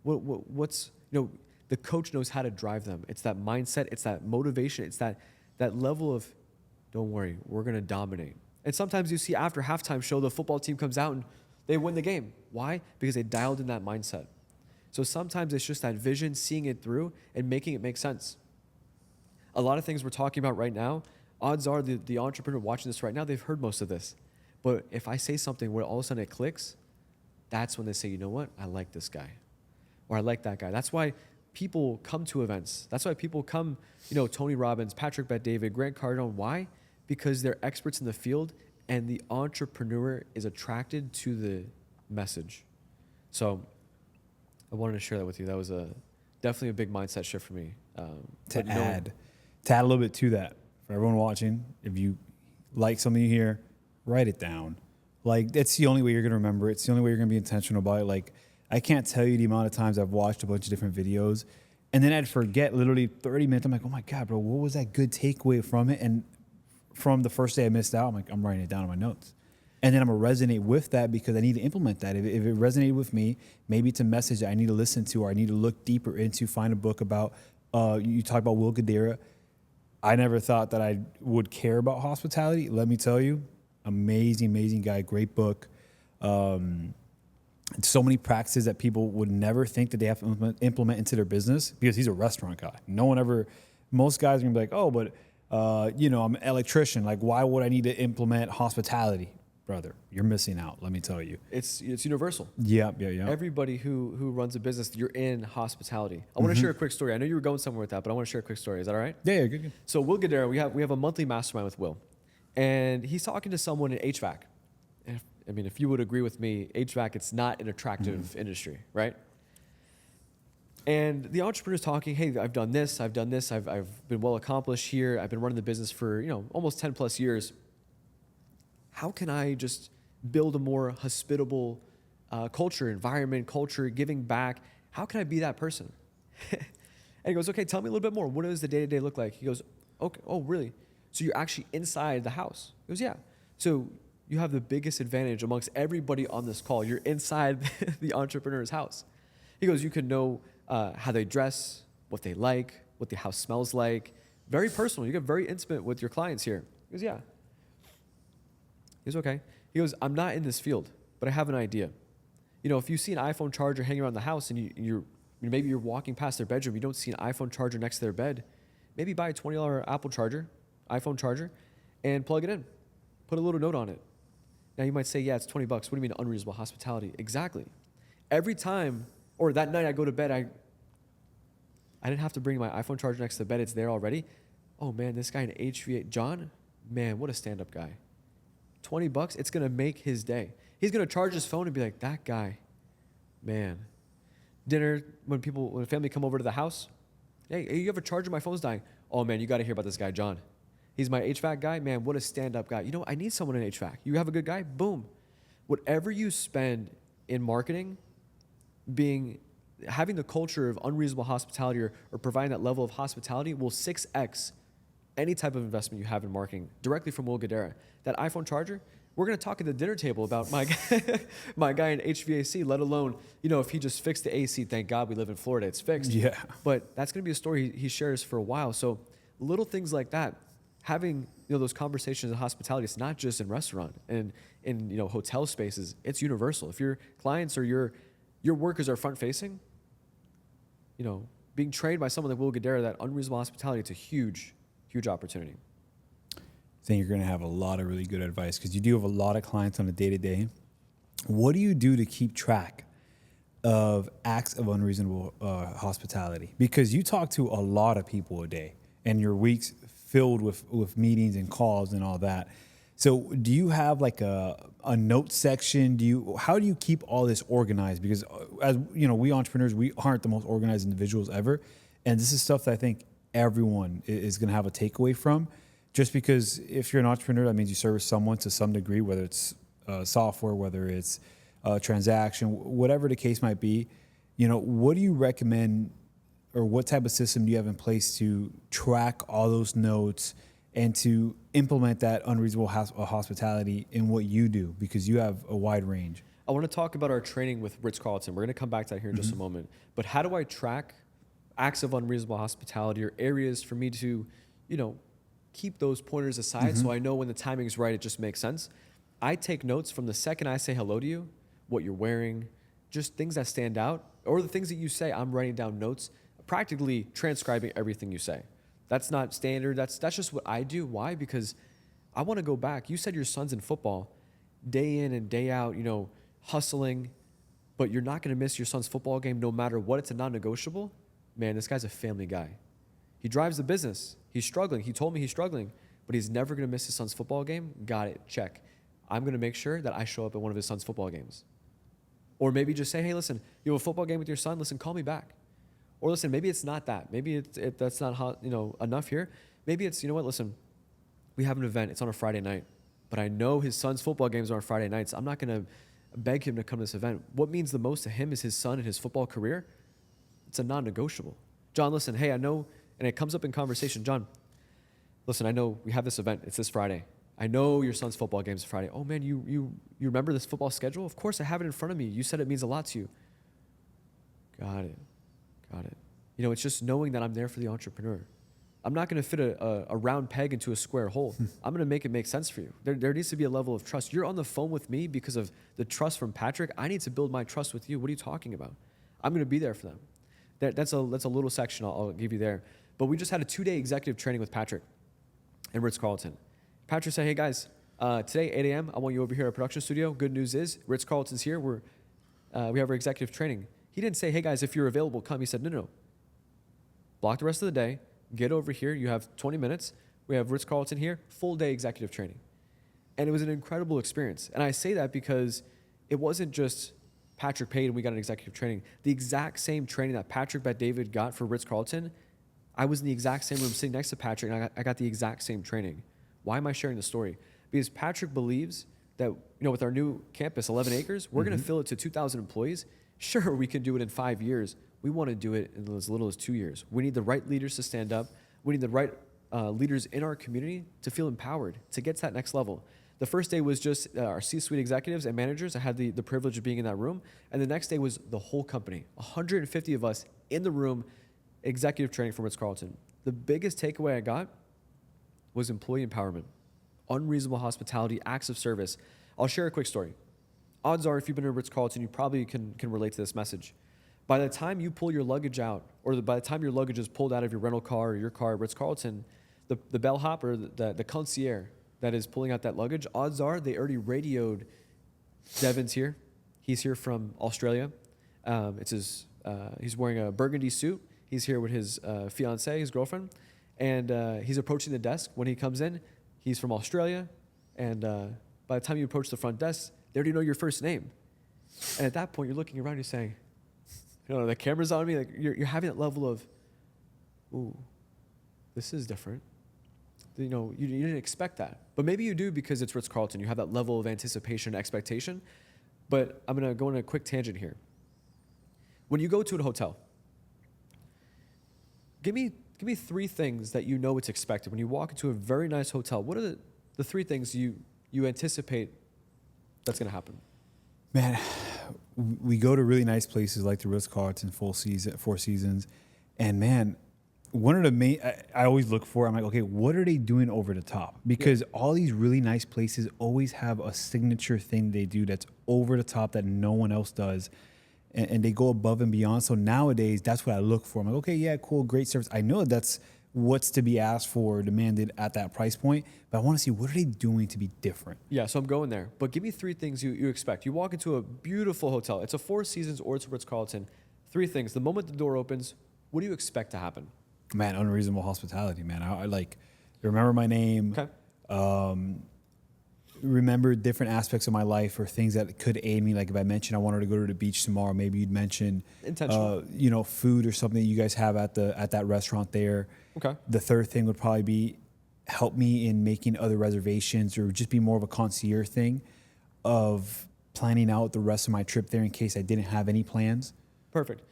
What's the coach knows how to drive them. It's that mindset. It's that motivation. It's that level of, don't worry, we're gonna dominate. And sometimes you see after halftime show, the football team comes out and they win the game. Why? Because they dialed in that mindset. So sometimes it's just that vision, seeing it through and making it make sense. A lot of things we're talking about right now, odds are the entrepreneur watching this right now, they've heard most of this. But if I say something where all of a sudden it clicks, that's when they say, you know what? I like this guy. Or I like that guy. That's why people come to events. That's why people come, Tony Robbins, Patrick Bet-David, Grant Cardone. Why? Because they're experts in the field and the entrepreneur is attracted to the message. So I wanted to share that with you. That was definitely a big mindset shift for me. To add a little bit to that, for everyone watching, if you like something you hear, write it down. Like, that's the only way you're going to remember it. It's the only way you're going to be intentional about it. Like, I can't tell you the amount of times I've watched a bunch of different videos and then I'd forget literally 30 minutes. I'm like, oh my God, bro, what was that good takeaway from it? And from the first day I missed out, I'm like, I'm writing it down in my notes. And then I'm going to resonate with that because I need to implement that. If it resonated with me, maybe it's a message that I need to listen to or I need to look deeper into, find a book about, you talk about Will Guidara. I never thought that I would care about hospitality. Let me tell you, amazing, amazing guy, great book. So many practices that people would never think that they have to implement into their business because he's a restaurant guy. Most guys are gonna be like, oh, but I'm an electrician. Like, why would I need to implement hospitality? Brother, you're missing out. Let me tell you. It's universal. Yeah. Everybody who runs a business, you're in hospitality. I want to share a quick story. I know you were going somewhere with that, but I want to share a quick story. Is that all right? Yeah, good. So Will Guidara, we have a monthly mastermind with Will, and he's talking to someone in HVAC. If you would agree with me, HVAC, it's not an attractive industry, right? And the entrepreneur's talking, hey, I've done this, I've been well accomplished here, I've been running the business for almost 10 plus years. How can I just build a more hospitable environment, culture, giving back? How can I be that person? And he goes, okay, tell me a little bit more. What does the day-to-day look like? He goes, okay, oh, really? So you're actually inside the house? He goes, yeah. So you have the biggest advantage amongst everybody on this call. You're inside the entrepreneur's house. He goes, you can know how they dress, what they like, what the house smells like. Very personal. You get very intimate with your clients here. He goes, yeah. He goes, okay. He goes, I'm not in this field, but I have an idea. If you see an iPhone charger hanging around the house and maybe you're walking past their bedroom, you don't see an iPhone charger next to their bed, maybe buy a $20 iPhone charger, and plug it in. Put a little note on it. Now you might say, yeah, it's $20. What do you mean unreasonable hospitality? Exactly. Every time, or that night I go to bed, I didn't have to bring my iPhone charger next to the bed. It's there already. Oh man, this guy in HVAC, John, man, what a stand-up guy. $20, it's going to make his day. He's going to charge his phone and be like, that guy, man. Dinner, when family come over to the house, hey, you have a charger? My phone's dying. Oh man, you got to hear about this guy, John. He's my HVAC guy. Man, what a stand-up guy. I need someone in HVAC. You have a good guy? Boom. Whatever you spend in marketing, having the culture of unreasonable hospitality or providing that level of hospitality will 6x any type of investment you have in marketing directly from Will Guidara. That iPhone charger, we're going to talk at the dinner table about my guy in HVAC, let alone, if he just fixed the AC. Thank God we live in Florida. It's fixed. Yeah. But that's going to be a story he shares for a while. So little things like that. Having those conversations in hospitality, it's not just in restaurant and in hotel spaces. It's universal. If your clients or your workers are front facing, being trained by someone like Will Guidara, that unreasonable hospitality, it's a huge, huge opportunity. I think you're going to have a lot of really good advice because you do have a lot of clients on a day-to-day. What do you do to keep track of acts of unreasonable hospitality? Because you talk to a lot of people a day and your weeks filled with meetings and calls and all that. So do you have like a note section? How do you keep all this organized? Because as we entrepreneurs, we aren't the most organized individuals ever. And this is stuff that I think everyone is going to have a takeaway from. Just because if you're an entrepreneur, that means you service someone to some degree, whether it's software, whether it's a transaction, whatever the case might be. What do you recommend or what type of system do you have in place to track all those notes and to implement that unreasonable hospitality in what you do, because you have a wide range. I want to talk about our training with Ritz-Carlton. We're going to come back to that here in just a moment. But how do I track acts of unreasonable hospitality or areas for me to, keep those pointers aside so I know when the timing is right, it just makes sense? I take notes from the second I say hello to you, what you're wearing, just things that stand out, or the things that you say. I'm writing down notes, practically transcribing everything you say. That's not standard. That's just what I do. Why? Because I want to go back. You said your son's in football day in and day out, hustling, but you're not going to miss your son's football game no matter what. It's a non-negotiable. Man, this guy's a family guy. He drives the business. He's struggling. He told me he's struggling, but he's never going to miss his son's football game. Got it. Check. I'm going to make sure that I show up at one of his son's football games. Or maybe just say, hey, listen, you have a football game with your son. Listen, call me back. Or listen, maybe it's not that. Maybe that's not enough here. Maybe it's, listen, we have an event. It's on a Friday night, but I know his son's football games are on Friday nights. I'm not going to beg him to come to this event. What means the most to him is his son and his football career. It's a non-negotiable. John, listen, hey, I know, and it comes up in conversation. John, listen, I know we have this event. It's this Friday. I know your son's football game's Friday. Oh, man, you remember this football schedule? Of course, I have it in front of me. You said it means a lot to you. Got it. It's just knowing that I'm there for the entrepreneur. I'm not going to fit a round peg into a square hole. I'm going to make it make sense for you. There needs to be a level of trust. You're on the phone with me because of the trust from Patrick. I need to build my trust with you. What are you talking about? I'm going to be there for them. That's a little section I'll give you there. But we just had a 2-day executive training with Patrick in Ritz-Carlton. Patrick said, hey, guys, today, 8 a.m., I want you over here at production studio. Good news is Ritz-Carlton's here. We have our executive training. He didn't say, hey, guys, if you're available, come. He said, no. Block the rest of the day. Get over here. You have 20 minutes. We have Ritz-Carlton here. Full day executive training. And it was an incredible experience. And I say that because it wasn't just Patrick paid and we got an executive training. The exact same training that Patrick Bet-David got for Ritz-Carlton, I was in the exact same room sitting next to Patrick, and I got the exact same training. Why am I sharing the story? Because Patrick believes that, with our new campus, 11 acres, we're going to fill it to 2,000 employees. Sure, we can do it in 5 years. We want to do it in as little as 2 years. We need the right leaders to stand up. We need the right leaders in our community to feel empowered, to get to that next level. The first day was just our C-suite executives and managers. I had the privilege of being in that room. And the next day was the whole company, 150 of us in the room, executive training from Ritz-Carlton. The biggest takeaway I got was employee empowerment, unreasonable hospitality, acts of service. I'll share a quick story. Odds are, if you've been to Ritz-Carlton, you probably can relate to this message. By the time you pull your luggage out, or by the time your luggage is pulled out of your rental car or your car at Ritz-Carlton, the bellhop or the concierge that is pulling out that luggage, odds are they already radioed, Devon's here. He's here from Australia. He's wearing a burgundy suit. He's here with his fiancée, his girlfriend. And he's approaching the desk. When he comes in, he's from Australia. And by the time you approach the front desk, they already know your first name. And at that point, you're looking around, you're saying, the camera's on me. Like you're having that level of, ooh, this is different. You didn't expect that. But maybe you do because it's Ritz-Carlton. You have that level of anticipation and expectation. But I'm going to go on a quick tangent here. When you go to a hotel, give me 3 things that it's expected. When you walk into a very nice hotel, what are the 3 things you anticipate that's going to happen? Man, we go to really nice places like the Ritz-Carlton Four Seasons. And man, one of the main, I always look for, I'm like, okay, what are they doing over the top? Because all these really nice places always have a signature thing they do that's over the top that no one else does. And they go above and beyond. So nowadays, that's what I look for. I'm like, okay, yeah, cool, great service. I know that's what's to be asked for, demanded at that price point, but I want to see what are they doing to be different. Yeah, so I'm going there. But give me 3 things you expect. You walk into a beautiful hotel. It's a Four Seasons or it's a Ritz-Carlton. 3 things. The moment the door opens, what do you expect to happen? Man, unreasonable hospitality, man. I like remember my name. Okay. Remember different aspects of my life or things that could aid me. Like if I mentioned I wanted to go to the beach tomorrow, maybe you'd mention intentional. Food or something that you guys have at that restaurant there. Okay. The third thing would probably be help me in making other reservations or just be more of a concierge thing of planning out the rest of my trip there in case I didn't have any plans. Perfect.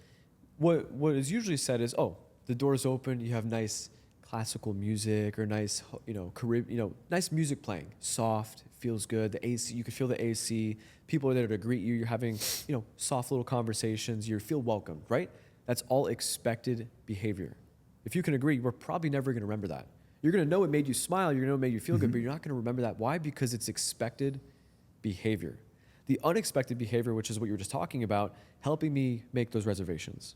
What is usually said is, oh, the door's open, you have nice classical music or nice, nice music playing, soft, feels good. The AC, you could feel the AC. People are there to greet you. You're having, soft little conversations. You feel welcomed, right? That's all expected behavior. If you can agree, we're probably never going to remember that. You're going to know it made you smile. You're going to know it made you feel good, but you're not going to remember that. Why? Because it's expected behavior. The unexpected behavior, which is what you were just talking about, helping me make those reservations.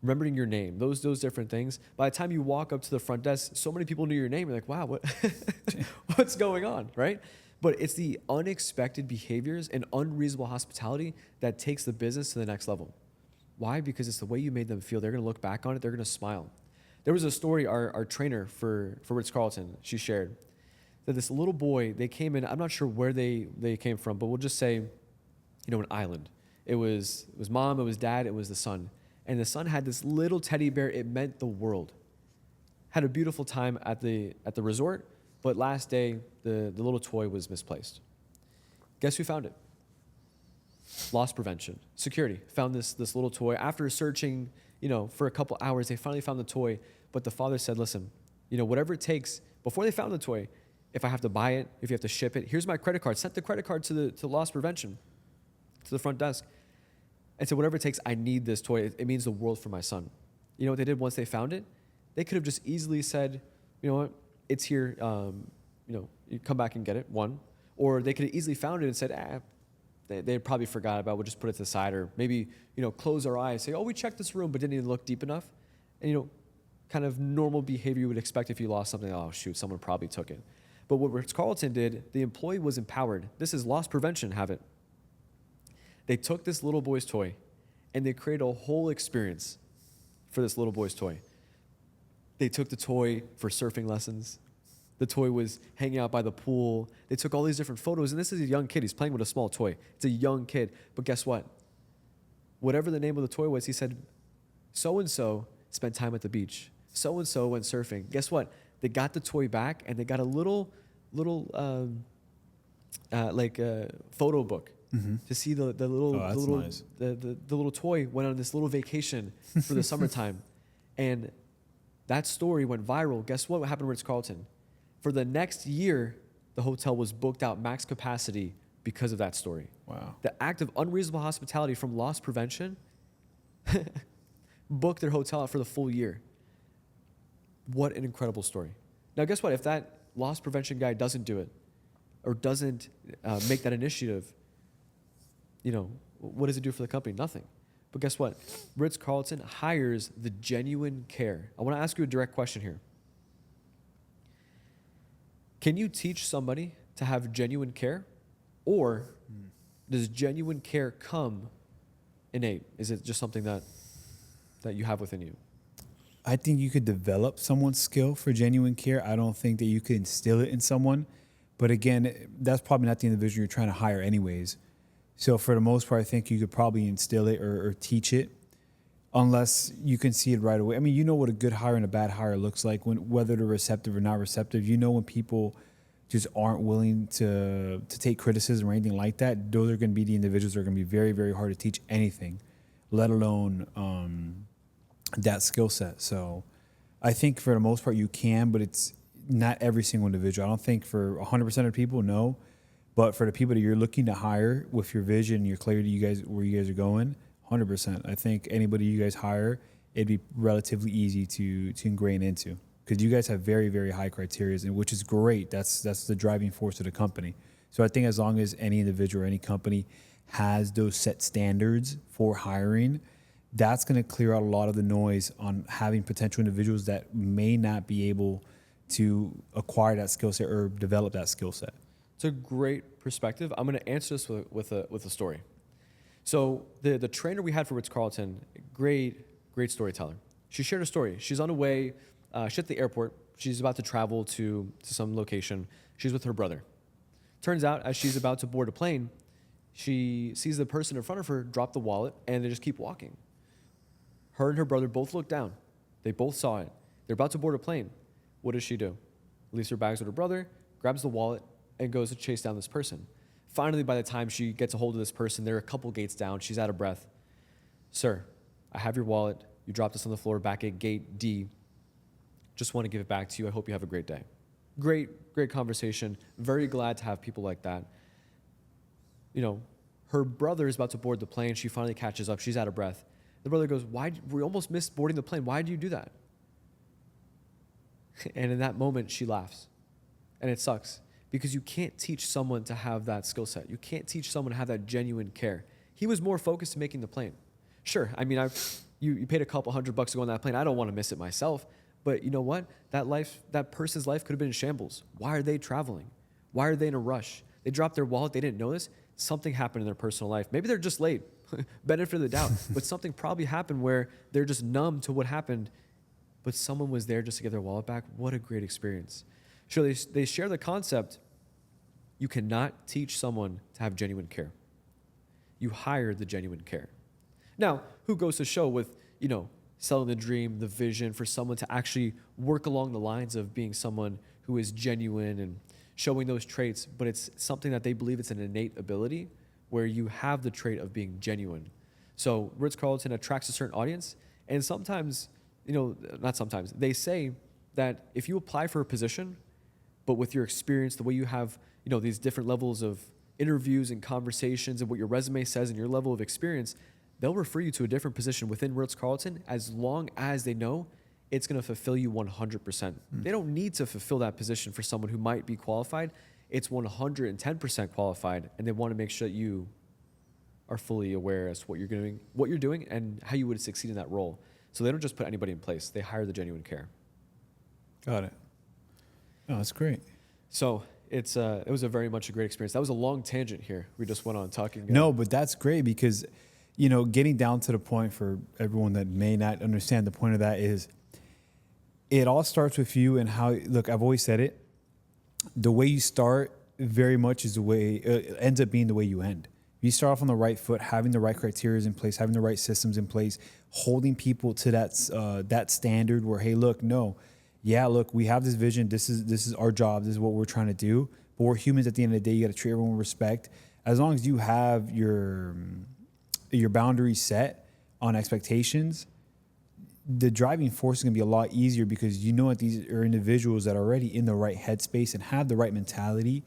Remembering your name, those different things. By the time you walk up to the front desk, so many people knew your name. You're like, wow, what's going on, right? But it's the unexpected behaviors and unreasonable hospitality that takes the business to the next level. Why? Because it's the way you made them feel. They're going to look back on it. They're going to smile. There was a story our trainer for Ritz-Carlton, she shared, that this little boy, they came in, I'm not sure where they came from, but we'll just say, an island. It was mom, it was dad, it was the son. And the son had this little teddy bear. It meant the world. Had a beautiful time at the resort, but last day, the little toy was misplaced. Guess who found it? Loss prevention. Security found this little toy. After searching, for a couple hours, they finally found the toy. But the father said, listen, whatever it takes, before they found the toy, if I have to buy it, if you have to ship it, here's my credit card. Sent the credit card to loss prevention, to the front desk. And said, whatever it takes, I need this toy. It means the world for my son. You know what they did once they found it? They could have just easily said, you know what, it's here. You come back and get it, one. Or they could have easily found it and said, they probably forgot about it. We'll just put it to the side. Or maybe, close our eyes, say, oh, we checked this room, but didn't even look deep enough. And, kind of normal behavior you would expect if you lost something. Oh, shoot, someone probably took it. But what Ritz-Carlton did, the employee was empowered. This is loss prevention, have it. They took this little boy's toy and they created a whole experience for this little boy's toy. They took the toy for surfing lessons. The toy was hanging out by the pool. They took all these different photos, and this is a young kid. He's playing with a small toy. It's a young kid. But guess what? Whatever the name of the toy was, he said, so-and-so spent time at the beach. So-and-so went surfing. Guess what? They got the toy back, and they got a little photo book. Mm-hmm. To see the little toy went on this little vacation for the summertime. And that story went viral. Guess what happened to Ritz-Carlton? For the next year, the hotel was booked out max capacity because of that story. Wow. The act of unreasonable hospitality from loss prevention booked their hotel out for the full year. What an incredible story. Now, guess what? If that loss prevention guy doesn't do it or doesn't make that initiative, what does it do for the company? Nothing. But guess what? Ritz-Carlton hires the genuine care. I want to ask you a direct question here. Can you teach somebody to have genuine care? Or does genuine care come innate? Is it just something that you have within you? I think you could develop someone's skill for genuine care. I don't think that you could instill it in someone. But again, that's probably not the individual you're trying to hire anyways. So for the most part, I think you could probably instill it or teach it, unless you can see it right away. I mean, you know what a good hire and a bad hire looks like, whether they're receptive or not receptive. You know when people just aren't willing to take criticism or anything like that. Those are going to be the individuals that are going to be very, very hard to teach anything, let alone that skill set. So I think for the most part you can, but it's not every single individual. I don't think for 100% of people, no. But for the people that you're looking to hire with your vision, your clarity, where you guys are going, 100%. I think anybody you guys hire, it'd be relatively easy to ingrain into, because you guys have very, very high criteria, which is great. That's the driving force of the company. So I think as long as any individual or any company has those set standards for hiring, that's going to clear out a lot of the noise on having potential individuals that may not be able to acquire that skill set or develop that skill set. It's a great perspective. I'm going to answer this with a story. So the trainer we had for Ritz-Carlton, great storyteller. She shared a story. She's on her way. She's at the airport. She's about to travel to some location. She's with her brother. Turns out, as she's about to board a plane, she sees the person in front of her drop the wallet, and they just keep walking. Her and her brother both look down. They both saw it. They're about to board a plane. What does she do? Leaves her bags with her brother, grabs the wallet, and goes to chase down this person. Finally, by the time she gets a hold of this person, they're a couple gates down. She's out of breath. Sir, I have your wallet. You dropped this on the floor back at gate D. Just want to give it back to you. I hope you have a great day. Great conversation. Very glad to have people like that. You know, her brother is about to board the plane. She finally catches up. She's out of breath. The brother goes, we almost missed boarding the plane. Why did you do that? And in that moment, she laughs. And it sucks because you can't teach someone to have that skill set. You can't teach someone to have that genuine care. He was more focused on making the plane. Sure, I mean, you paid a couple $100 to go on that plane. I don't want to miss it myself. But you know what? That person's life could have been in shambles. Why are they traveling? Why are they in a rush? They dropped their wallet. They didn't know this. Something happened in their personal life. Maybe they're just late. Benefit of the doubt. But something probably happened where they're just numb to what happened. But someone was there just to get their wallet back. What a great experience. Sure, they share the concept. You cannot teach someone to have genuine care. You hire the genuine care. Now, who goes to show with, selling the dream, the vision for someone to actually work along the lines of being someone who is genuine and showing those traits, but it's something that they believe it's an innate ability where you have the trait of being genuine. So Ritz-Carlton attracts a certain audience, and sometimes, not sometimes, they say that if you apply for a position, but with your experience, the way you have, these different levels of interviews and conversations and what your resume says and your level of experience, they'll refer you to a different position within Ritz-Carlton as long as they know it's going to fulfill you 100%. They don't need to fulfill that position for someone who might be qualified. It's 110% qualified, and they want to make sure that you are fully aware as to what you're doing, and how you would succeed in that role. So they don't just put anybody in place. They hire the genuine care. Got it. Oh, that's great. So it was a very much a great experience. That was a long tangent here. We just went on talking. No, but that's great because, getting down to the point for everyone that may not understand the point of that is it all starts with you and how, look, I've always said it, the way you start very much is the way, ends up being the way you end. You start off on the right foot, having the right criteria in place, having the right systems in place, holding people to that standard where, hey, look, we have this vision. This is our job. This is what we're trying to do. But we're humans at the end of the day. You got to treat everyone with respect. As long as you have your boundaries set on expectations, the driving force is going to be a lot easier because that these are individuals that are already in the right headspace and have the right mentality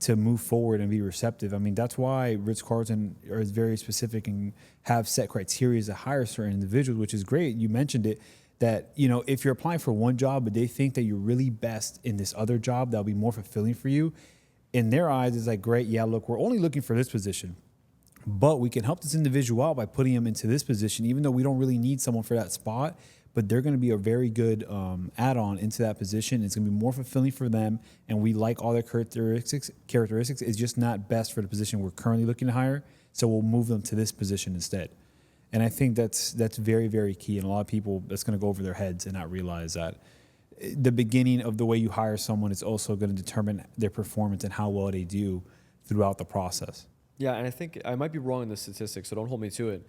to move forward and be receptive. I mean, that's why Ritz-Carlton is very specific and have set criteria to hire certain individuals, which is great. You mentioned it, that, if you're applying for one job, but they think that you're really best in this other job, that'll be more fulfilling for you. In their eyes, it's like, great, yeah, look, we're only looking for this position, but we can help this individual out by putting them into this position, even though we don't really need someone for that spot, but they're going to be a very good add-on into that position. It's going to be more fulfilling for them, and we like all their characteristics. It's just not best for the position we're currently looking to hire, so we'll move them to this position instead. And I think that's very, very key, and a lot of people, that's going to go over their heads and not realize that the beginning of the way you hire someone is also going to determine their performance and how well they do throughout the process. Yeah, and I think I might be wrong in the statistics, so don't hold me to it.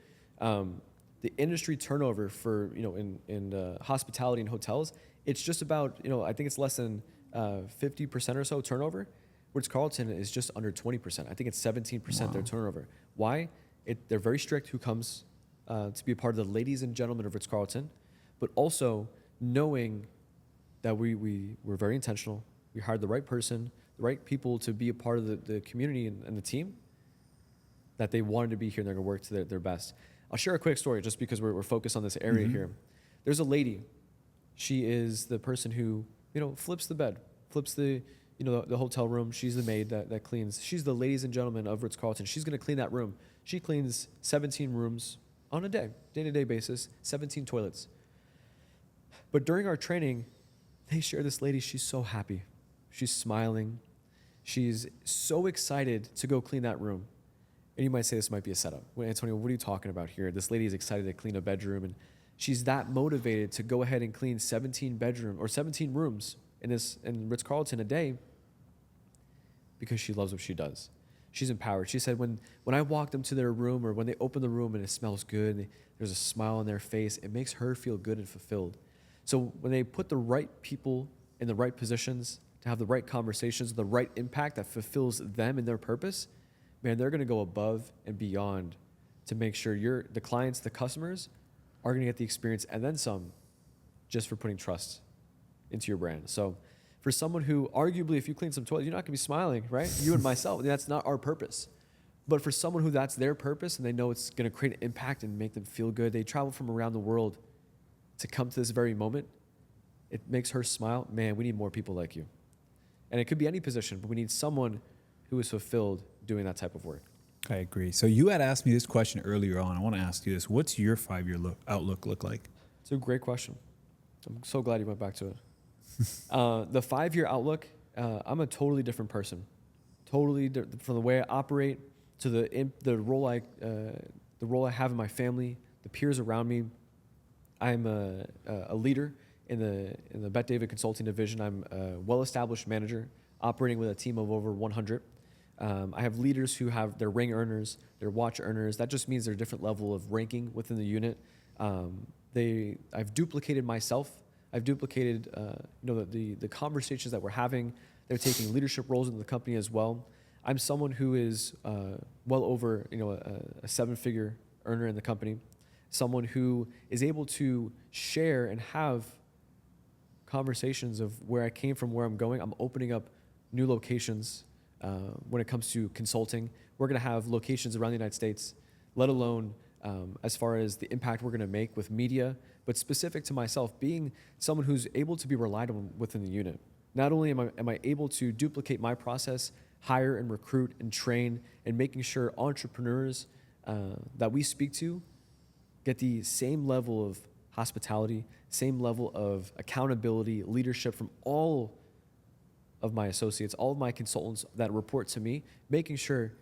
The industry turnover for in hospitality and hotels, it's just about I think it's less than 50% or so turnover. Ritz-Carlton is just under 20%. I think it's 17% their turnover. Why? They're very strict who comes to be a part of the ladies and gentlemen of Ritz-Carlton, but also knowing that we're very intentional. We hired the right person, the right people to be a part of the community and the team, that they wanted to be here and they're going to work to their best. I'll share a quick story just because we're focused on this area here. There's a lady. She is the person who, flips the bed, flips the hotel room. She's the maid that cleans. She's the ladies and gentlemen of Ritz-Carlton. She's going to clean that room. She cleans 17 rooms on a day-to-day basis, 17 toilets. But during our training, they share this lady. She's so happy. She's smiling. She's so excited to go clean that room. And you might say this might be a setup. Well, Antonio, what are you talking about here? This lady is excited to clean a bedroom, and she's that motivated to go ahead and clean 17 rooms in Ritz-Carlton a day because she loves what she does. She's empowered. She said when I walk them to their room, or when they open the room and it smells good, and there's a smile on their face, it makes her feel good and fulfilled. So when they put the right people in the right positions to have the right conversations, the right impact that fulfills them and their purpose, man, they're going to go above and beyond to make sure the clients, the customers, are going to get the experience and then some, just for putting trust into your brand. So for someone who arguably, if you clean some toilets, you're not gonna be smiling, right? You and myself, that's not our purpose. But for someone who that's their purpose and they know it's gonna create an impact and make them feel good, they travel from around the world to come to this very moment, it makes her smile. Man, we need more people like you. And it could be any position, but we need someone who is fulfilled doing that type of work. I agree. So you had asked me this question earlier on. I want to ask you this. What's your 5-year outlook look like? It's a great question. I'm so glad you went back to it. The 5-year outlook, I'm a totally different person. Totally from the way I operate to the role I have in my family, the peers around me. I'm a leader in the Bet David Consulting division. I'm a well-established manager operating with a team of over 100. I have leaders who have their ring earners, their watch earners. That just means they're a different level of ranking within the unit. I've duplicated myself. I've duplicated the conversations that we're having. They're taking leadership roles in the company as well. I'm someone who is well over a 7-figure earner in the company. Someone who is able to share and have conversations of where I came from, where I'm going. I'm opening up new locations when it comes to consulting. We're going to have locations around the United States, let alone as far as the impact we're going to make with media, but specific to myself, being someone who's able to be relied on within the unit. Not only am I able to duplicate my process, hire and recruit and train, and making sure entrepreneurs that we speak to get the same level of hospitality, same level of accountability, leadership from all of my associates, all of my consultants that report to me, making sure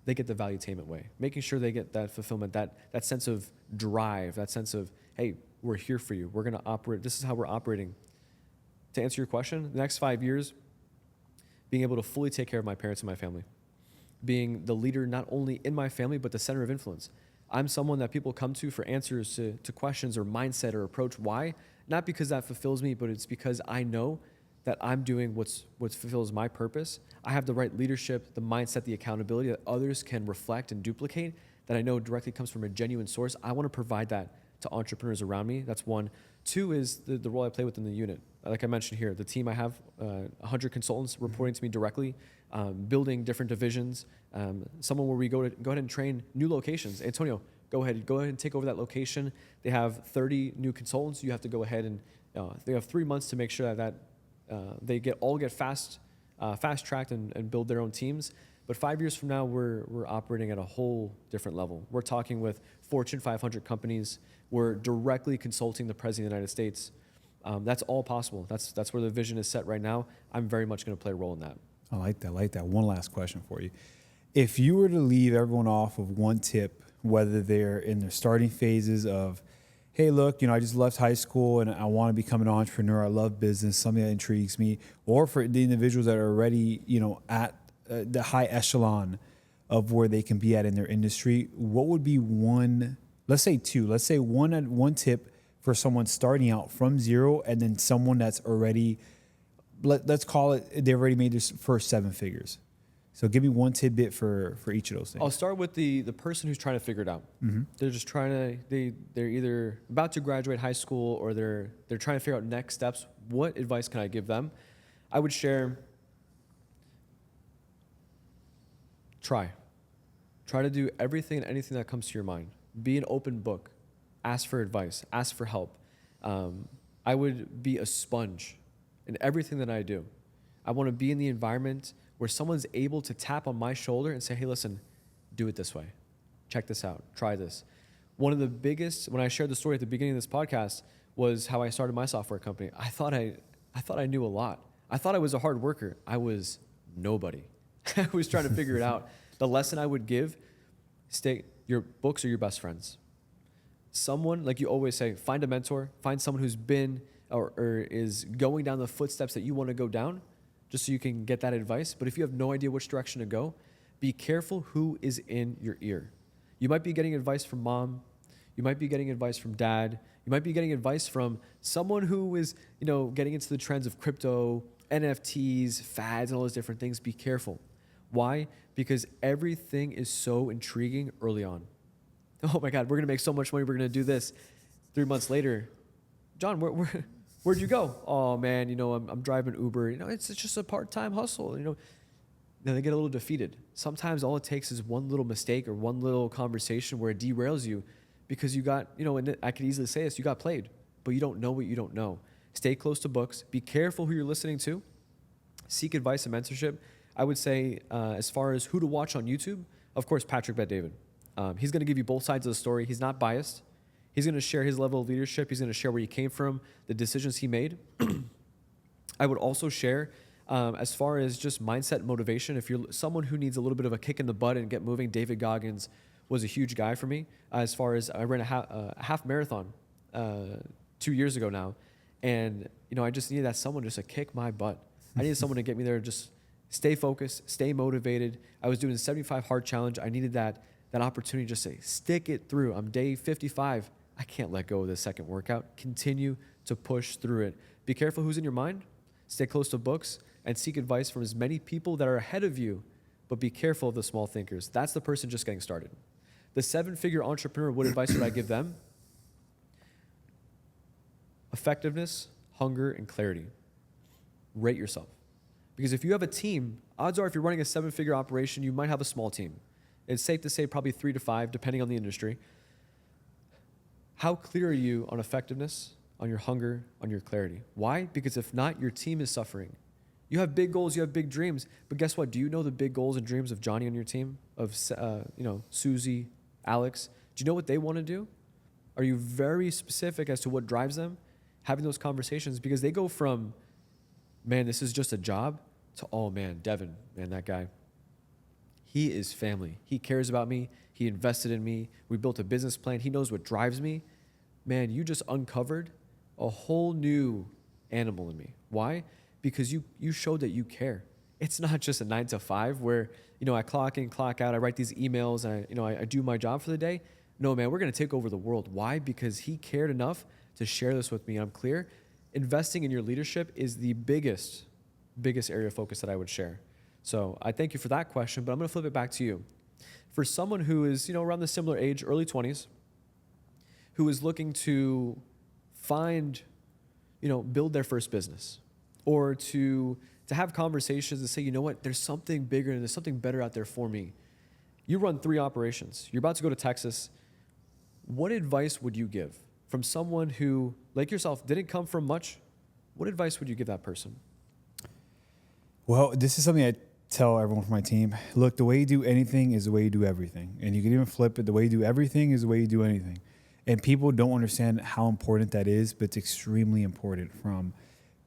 they get the valuetainment way, making sure they get that fulfillment, that sense of drive, that sense of, hey, we're here for you. We're going to operate. This is how we're operating. To answer your question, the next 5 years, being able to fully take care of my parents and my family, being the leader not only in my family, but the center of influence. I'm someone that people come to for answers to questions or mindset or approach. Why? Not because that fulfills me, but it's because I know that I'm doing what fulfills my purpose. I have the right leadership, the mindset, the accountability that others can reflect and duplicate that I know directly comes from a genuine source. I want to provide that to entrepreneurs around me. That's one. Two is the role I play within the unit. Like I mentioned here, the team I have, 100 consultants reporting to me directly, building different divisions. Someone where we go ahead and train new locations. Antonio, go ahead and take over that location. They have 30 new consultants. You have to go ahead and they have 3 months to make sure that they get fast tracked and build their own teams. But 5 years from now, we're operating at a whole different level. We're talking with Fortune 500 companies. We're directly consulting the President of the United States. That's all possible. That's where the vision is set right now. I'm very much going to play a role in that. I like that. One last question for you. If you were to leave everyone off of one tip, whether they're in their starting phases of, hey, look, I just left high school and I want to become an entrepreneur. I love business, something that intrigues me. Or for the individuals that are already, at the high echelon of where they can be at in their industry, what would be one, let's say two, let's say one tip for someone starting out from zero and then someone that's already, let's call it, they've already made their first 7 figures. So give me one tidbit for each of those things. I'll start with the person who's trying to figure it out. Mm-hmm. They're just they're either about to graduate high school or they're trying to figure out next steps. What advice can I give them? I would share, try to do everything and anything that comes to your mind. Be an open book. Ask for advice. Ask for help. I would be a sponge in everything that I do. I want to be in the environment where someone's able to tap on my shoulder and say, hey, listen, do it this way. Check this out. Try this. One of the biggest, when I shared the story at the beginning of this podcast, was how I started my software company. I thought I knew a lot. I thought I was a hard worker. I was nobody. I was trying to figure it out. The lesson I would give, your books are your best friends. Someone, like you always say, find a mentor, find someone who's been or is going down the footsteps that you want to go down, just so you can get that advice. But if you have no idea which direction to go, be careful who is in your ear. You might be getting advice from mom. You might be getting advice from dad. You might be getting advice from someone who is, getting into the trends of crypto, NFTs, fads, and all those different things. Be careful. Why? Because everything is so intriguing early on. Oh my God, we're going to make so much money. We're going to do this. 3 months later, John, Where'd you go? Oh man, I'm driving Uber. It's just a part-time hustle. Then they get a little defeated. Sometimes all it takes is one little mistake or one little conversation where it derails you because you got, and I could easily say this, you got played, but you don't know what you don't know. Stay close to books. Be careful who you're listening to. Seek advice and mentorship. I would say as far as who to watch on YouTube, of course, Patrick Bet-David. He's going to give you both sides of the story. He's not biased. He's going to share his level of leadership. He's going to share where he came from, the decisions he made. I would also share as far as just mindset and motivation. If you're someone who needs a little bit of a kick in the butt and get moving, David Goggins was a huge guy for me. As far as I ran a half marathon 2 years ago now. And, I just needed that someone just to kick my butt. I needed someone to get me there, just stay focused, stay motivated. I was doing the 75 hard challenge. I needed that opportunity to just say, stick it through. I'm day 55. I can't let go of the second workout. Continue to push through it. Be careful who's in your mind. Stay close to books and seek advice from as many people that are ahead of you, but be careful of the small thinkers. That's the person just getting started. The 7-figure entrepreneur, what advice would I give them? Effectiveness, hunger, and clarity. Rate yourself. Because if you have a team, odds are if you're running a 7-figure operation, you might have a small team. It's safe to say probably 3 to 5, depending on the industry. How clear are you on effectiveness, on your hunger, on your clarity? Why? Because if not, your team is suffering. You have big goals, you have big dreams, but guess what? Do you know the big goals and dreams of Johnny on your team, of Susie, Alex? Do you know what they want to do? Are you very specific as to what drives them? Having those conversations, because they go from, man, this is just a job, to, oh man, Devon, man, that guy, he is family. He cares about me. He invested in me. We built a business plan. He knows what drives me. Man, you just uncovered a whole new animal in me. Why? Because you showed that you care. It's not just a 9 to 5 where, I clock in, clock out. I write these emails and I do my job for the day. No, man, we're going to take over the world. Why? Because he cared enough to share this with me. I'm clear. Investing in your leadership is the biggest area of focus that I would share. So I thank you for that question, but I'm going to flip it back to you. For someone who is, around the similar age, early 20s, who is looking to find, build their first business, or to have conversations and say, you know what, there's something bigger and there's something better out there for me. You run 3 operations. You're about to go to Texas. What advice would you give from someone who, like yourself, didn't come from much? What advice would you give that person? Well, this is something I tell everyone from my team. Look, the way you do anything is the way you do everything. And you can even flip it. The way you do everything is the way you do anything. And people don't understand how important that is, but it's extremely important, from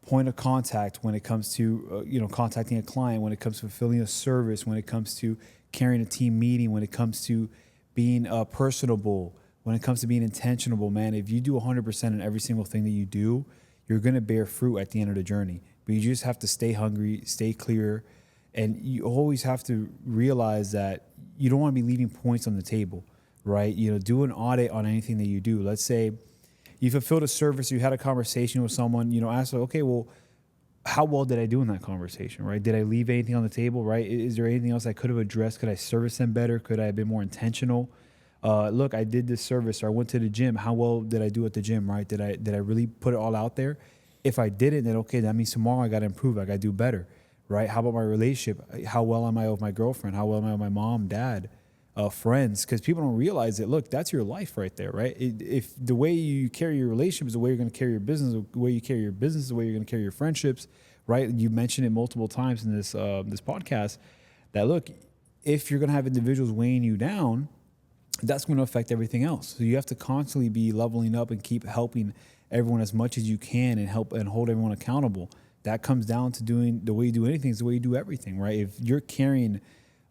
point of contact when it comes to, contacting a client, when it comes to fulfilling a service, when it comes to carrying a team meeting, when it comes to being personable, when it comes to being intentional, man. If you do 100% in every single thing that you do, you're going to bear fruit at the end of the journey. But you just have to stay hungry, stay clear, and you always have to realize that you don't want to be leaving points on the table, right? Do an audit on anything that you do. Let's say you fulfilled a service, you had a conversation with someone, ask, okay, well, how well did I do in that conversation, right? Did I leave anything on the table, right? Is there anything else I could have addressed? Could I service them better? Could I have been more intentional? Look, I did this service, or I went to the gym. How well did I do at the gym, right? Did I really put it all out there? If I didn't, then okay, that means tomorrow I got to improve. I got to do better, right? How about my relationship? How well am I with my girlfriend? How well am I with my mom, dad, friends? Because people don't realize it. Look, that's your life right there, right? If the way you carry your relationship is the way you're going to carry your business, the way you carry your business is the way you're going to carry your friendships, right? You mentioned it multiple times in this podcast that, look, if you're going to have individuals weighing you down, that's going to affect everything else. So you have to constantly be leveling up and keep helping everyone as much as you can and help and hold everyone accountable. That comes down to doing the way you do anything is the way you do everything, right? If you're carrying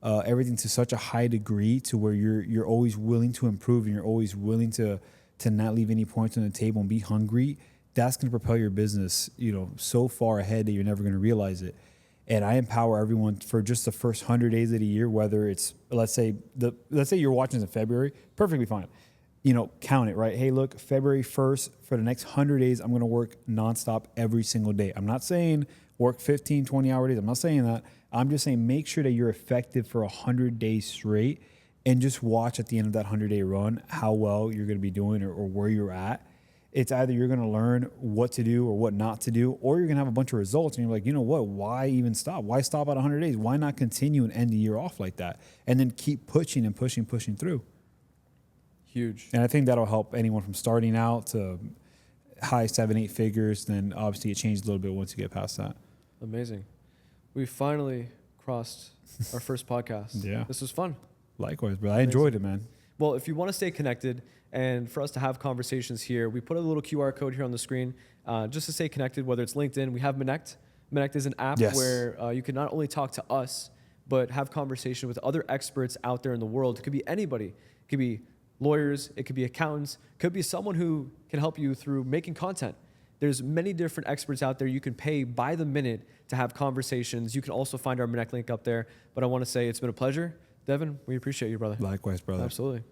everything to such a high degree to where you're always willing to improve and you're always willing to not leave any points on the table and be hungry, that's going to propel your business, so far ahead that you're never going to realize it. And I empower everyone for just the first 100 days of the year, whether it's, let's say you're watching this in February, perfectly fine. Count it, right? Hey, look, February 1st, for the next 100 days, I'm going to work nonstop every single day. I'm not saying work 15, 20-hour days. I'm not saying that. I'm just saying make sure that you're effective for 100 days straight, and just watch at the end of that 100-day run how well you're going to be doing or where you're at. it's either you're going to learn what to do or what not to do, or you're going to have a bunch of results and you're like, you know what, why even stop? Why stop at 100 days? Why not continue and end the year off like that? And then keep pushing and pushing through. Huge. And I think that'll help anyone from starting out to high 7-8 figures. Then obviously it changes a little bit once you get past that. Amazing. We finally crossed our first podcast. Yeah. This was fun. Likewise, bro. I enjoyed it, man. Well, if you want to stay connected and for us to have conversations here, we put a little QR code here on the screen just to stay connected, whether it's LinkedIn. We have Minect. Minect is an app where you can not only talk to us, but have conversation with other experts out there in the world. It could be anybody. It could be lawyers. It could be accountants. It could be someone who can help you through making content. There's many different experts out there. You can pay by the minute to have conversations. You can also find our Minect link up there. But I want to say it's been a pleasure. Devon, we appreciate you, brother. Likewise, brother. Absolutely.